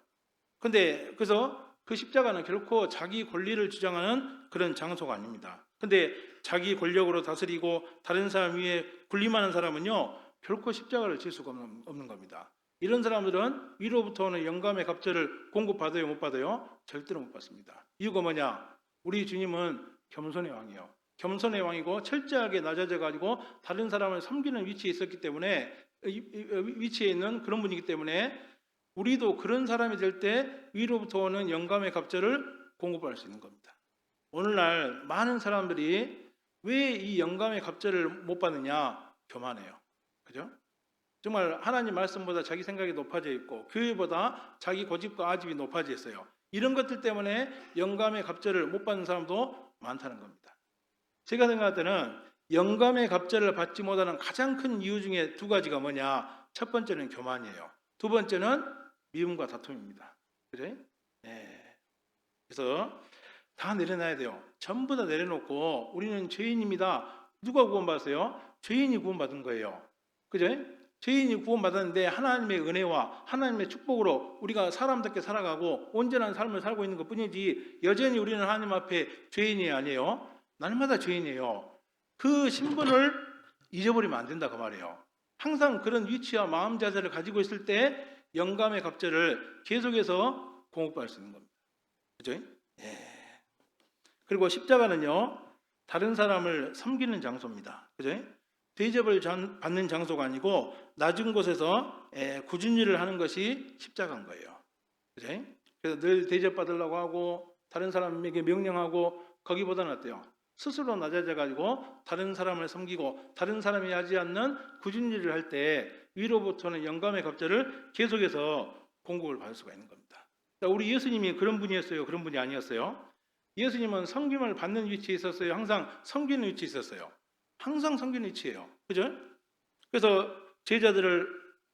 근데 그래서 그 십자가는 결코 자기 권리를 주장하는 그런 장소가 아닙니다. 근데 자기 권력으로 다스리고 다른 사람 위에 군림하는 사람은요 결코 십자가를 질 수가 없는 겁니다. 이런 사람들은 위로부터 오는 영감의 갑절을 공급받아요, 못 받아요? 절대로 못 받습니다. 이유가 뭐냐? 우리 주님은 겸손의 왕이에요. 겸손의 왕이고 철저하게 낮아져 가지고 다른 사람을 섬기는 위치에 있었기 때문에 위치에 있는 그런 분이기 때문에 우리도 그런 사람이 될 때 위로부터 오는 영감의 갑절을 공급할 수 있는 겁니다. 오늘날 많은 사람들이 왜 이 영감의 갑절을 못 받느냐? 교만해요. 그죠? 정말 하나님 말씀보다 자기 생각이 높아져 있고 교회보다 자기 고집과 아집이 높아져 있어요. 이런 것들 때문에 영감의 갑절을 못 받는 사람도 많다는 겁니다. 제가 생각할 때는 영감의 갑절을 받지 못하는 가장 큰 이유 중에 두 가지가 뭐냐? 첫 번째는 교만이에요. 두 번째는 미움과 다툼입니다. 그래? 네. 그래서 다 내려놔야 돼요. 전부 다 내려놓고 우리는 죄인입니다. 누가 구원받았어요? 죄인이 구원받은 거예요. 그죠? 죄인이 구원받았는데 하나님의 은혜와 하나님의 축복으로 우리가 사람답게 살아가고 온전한 삶을 살고 있는 것 뿐이지 여전히 우리는 하나님 앞에 죄인이 아니에요. 날마다 죄인이에요. 그 신분을 잊어버리면 안 된다 그 말이에요. 항상 그런 위치와 마음 자세를 가지고 있을 때 영감의 갑절을 계속해서 공급할 수 있는 겁니다. 그죠? 예. 그리고 십자가는요, 다른 사람을 섬기는 장소입니다. 그죠? 대접을 받는 장소가 아니고 낮은 곳에서 굳은 일을 하는 것이 십자가인 거예요. 그죠? 그래서 늘 대접받으려고 하고 다른 사람에게 명령하고, 거기보다는 어때요? 스스로 낮아져 가지고 다른 사람을 섬기고 다른 사람이 하지 않는 굳은 일을 할 때 위로부터는 영감의 갑절을 계속해서 공급을 받을 수가 있는 겁니다. 우리 예수님이 그런 분이었어요? 그런 분이 아니었어요? 예수님은 섬김을 받는 위치에 있었어요? 항상 섬기는 위치에 있었어요? 항상 섬기는 위치예요. 그죠? 그래서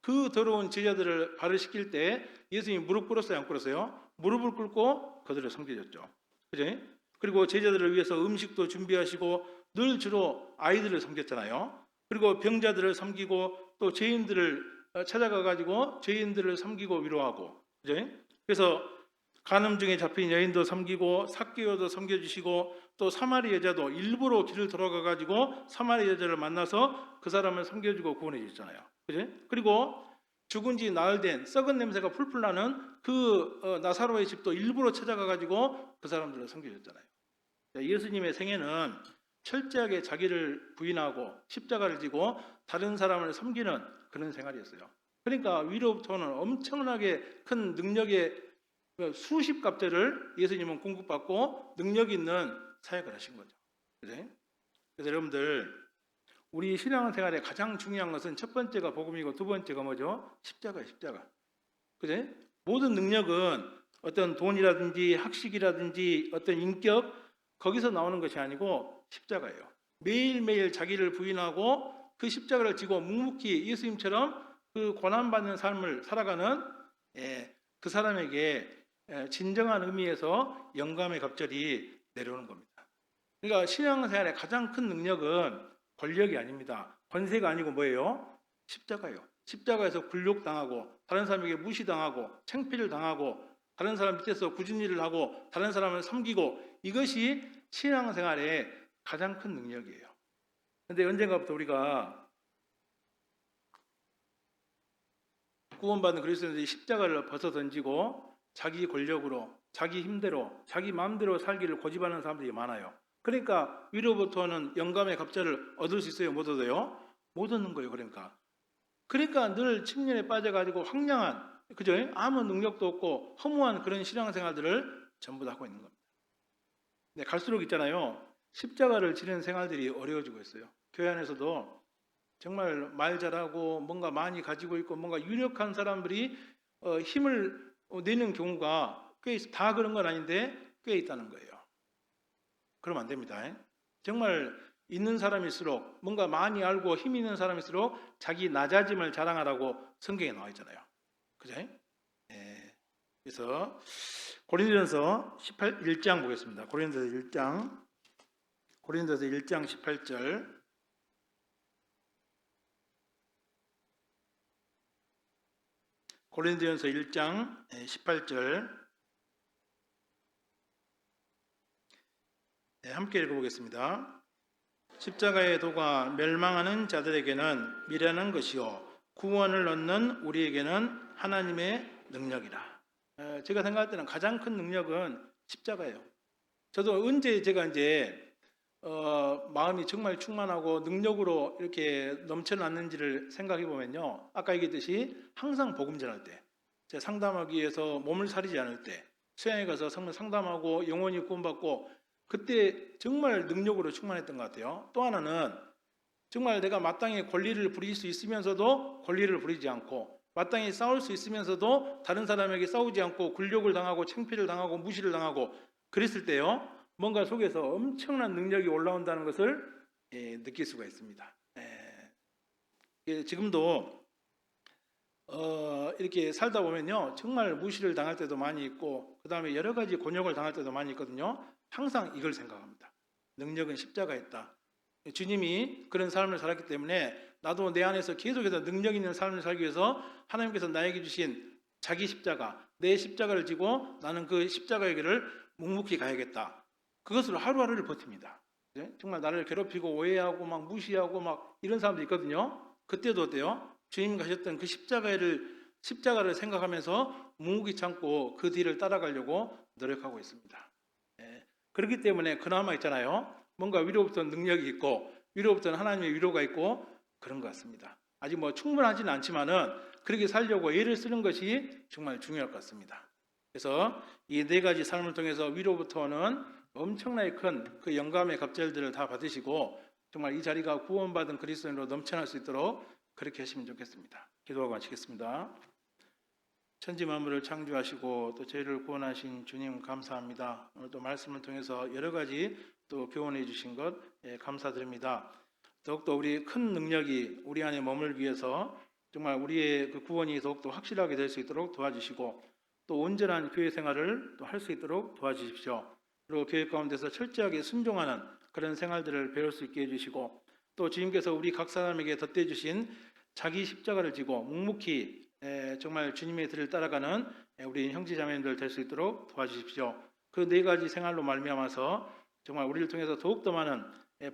그 더러운 제자들을 발을 씻길 때 예수님이 무릎 꿇었어요? 안 꿇었어요? 무릎을 꿇고 그들을 섬겨줬죠. 그죠? 그리고 제자들을 위해서 음식도 준비하시고 늘 주로 아이들을 섬겼잖아요. 그리고 병자들을 섬기고 또 죄인들을 찾아가 가지고 죄인들을 섬기고 위로하고, 그죠? 그래서 간음 중에 잡힌 여인도 섬기고 삭개오도 섬겨주시고 또 사마리 여자도 일부러 길을 돌아가 가지고 사마리 여자를 만나서 그 사람을 섬겨주고 구원해 주잖아요. 그죠? 그리고 죽은 지 나흘 된 썩은 냄새가 풀풀 나는 그 나사로의 집도 일부러 찾아가 가지고 그 사람들을 섬겨줬잖아요. 예수님의 생애는 철저하게 자기를 부인하고 십자가를 지고 다른 사람을 섬기는 그런 생활이었어요. 그러니까 위로부터는 엄청나게 큰 능력의 수십 갑절을 예수님은 공급받고 능력 있는 사역을 하신 거죠. 그래서 여러분들, 우리 신앙생활의 가장 중요한 것은 첫 번째가 복음이고 두 번째가 뭐죠? 십자가예요. 십자가. 그죠? 모든 능력은 어떤 돈이라든지 학식이라든지 어떤 인격, 거기서 나오는 것이 아니고 십자가예요. 매일매일 자기를 부인하고 그 십자가를 지고 묵묵히 예수님처럼 그 고난받는 삶을 살아가는 그 사람에게 진정한 의미에서 영감의 갑절이 내려오는 겁니다. 그러니까 신앙생활의 가장 큰 능력은 권력이 아닙니다. 권세가 아니고 뭐예요? 십자가예요. 십자가에서 굴욕당하고 다른 사람에게 무시당하고 창피를 당하고 다른 사람 밑에서 굳은 일을 하고 다른 사람을 섬기고, 이것이 신앙생활의 가장 큰 능력이에요. 그런데 언젠가부터 우리가 구원받은 그리스도인들이 십자가를 벗어던지고 자기 권력으로, 자기 힘대로, 자기 마음대로 살기를 고집하는 사람들이 많아요. 그러니까 위로부터는 영감의 갑절을 얻을 수 있어요? 못 얻어요? 못 얻는 거예요. 그러니까 늘 침륜에 빠져가지고 황량한, 그죠? 아무 능력도 없고 허무한 그런 신앙생활들을 전부 다 하고 있는 겁니다. 네, 갈수록 있잖아요, 십자가를 지는 생활들이 어려워지고 있어요. 교회 안에서도 정말 말 잘하고 뭔가 많이 가지고 있고 뭔가 유력한 사람들이 힘을 내는 경우가 꽤 다 그런 건 아닌데 꽤 있다는 거예요. 그러면 안 됩니다. 정말 있는 사람일수록, 뭔가 많이 알고 힘 있는 사람일수록 자기 낮아짐을 자랑하라고 성경에 나와 있잖아요. 그죠? 네. 그래서 고린도전서 1장 보겠습니다. 고린도서 1장 18절. 고린도전서 1장 18절. 네, 함께 읽어보겠습니다. 십자가의 도가 멸망하는 자들에게는 미련한 것이요 구원을 얻는 우리에게는 하나님의 능력이라. 제가 생각할 때는 가장 큰 능력은 십자가예요. 저도 언제 제가 이제 마음이 정말 충만하고 능력으로 이렇게 넘쳐났는지를 생각해 보면요, 아까 얘기했듯이 항상 복음 전할 때, 제가 상담하기 위해서 몸을 사리지 않을 때, 수양에 가서 정말 상담하고 영혼이 구원받고, 그때 정말 능력으로 충만했던 것 같아요. 또 하나는 정말 내가 마땅히 권리를 부릴 수 있으면서도 권리를 부리지 않고, 마땅히 싸울 수 있으면서도 다른 사람에게 싸우지 않고 굴욕을 당하고 창피를 당하고 무시를 당하고 그랬을 때요, 뭔가 속에서 엄청난 능력이 올라온다는 것을 느낄 수가 있습니다. 지금도 이렇게 살다 보면요, 정말 무시를 당할 때도 많이 있고 그 다음에 여러 가지 곤욕을 당할 때도 많이 있거든요. 항상 이걸 생각합니다. 능력은 십자가에 있다. 주님이 그런 삶을 살았기 때문에 나도 내 안에서 계속해서 능력 있는 삶을 살기 위해서 하나님께서 나에게 주신 자기 십자가, 내 십자가를 지고 나는 그 십자가의 길을 묵묵히 가야겠다. 그것으로 하루하루를 버팁니다. 네? 정말 나를 괴롭히고 오해하고 막 무시하고 막 이런 사람도 있거든요. 그때도 어때요? 주님 가셨던 그 십자가를 생각하면서 묵묵히 참고 그 뒤를 따라가려고 노력하고 있습니다. 예. 그렇기 때문에 그나마 있잖아요. 뭔가 위로부터 능력이 있고 위로부터 하나님의 위로가 있고 그런 것 같습니다. 아직 뭐 충분하지는 않지만은 그렇게 살려고 애를 쓰는 것이 정말 중요할 것 같습니다. 그래서 이 네 가지 삶을 통해서 위로부터 오는 엄청나게 큰 그 영감의 갑절들을 다 받으시고 정말 이 자리가 구원받은 그리스도인으로 넘쳐날 수 있도록 그렇게 하시면 좋겠습니다. 기도하고 마치겠습니다. 천지 만물을 창조하시고 또 저희를 구원하신 주님 감사합니다. 오늘 또 말씀을 통해서 여러 가지 또 교훈해 주신 것 감사드립니다. 더욱더 우리 큰 능력이 우리 안에 머물기 위해서 정말 우리의 그 구원이 더욱더 확실하게 될 수 있도록 도와주시고 또 온전한 교회 생활을 또 할 수 있도록 도와주십시오. 그리고 교회 가운데서 철저하게 순종하는 그런 생활들을 배울 수 있게 해주시고 또 주님께서 우리 각 사람에게 덧대 주신 자기 십자가를 지고 묵묵히 정말 주님의 길을 따라가는 우리 형제자매님들 될 수 있도록 도와주십시오. 그 네 가지 생활로 말미암아서 정말 우리를 통해서 더욱더 많은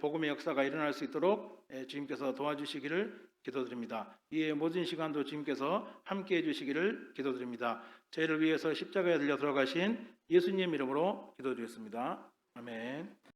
복음의 역사가 일어날 수 있도록 주님께서 도와주시기를 기도드립니다. 이에 모든 시간도 주님께서 함께해 주시기를 기도드립니다. 저희를 위해서 십자가에 들려 돌아가신 예수님 이름으로 기도드리겠습니다. 아멘.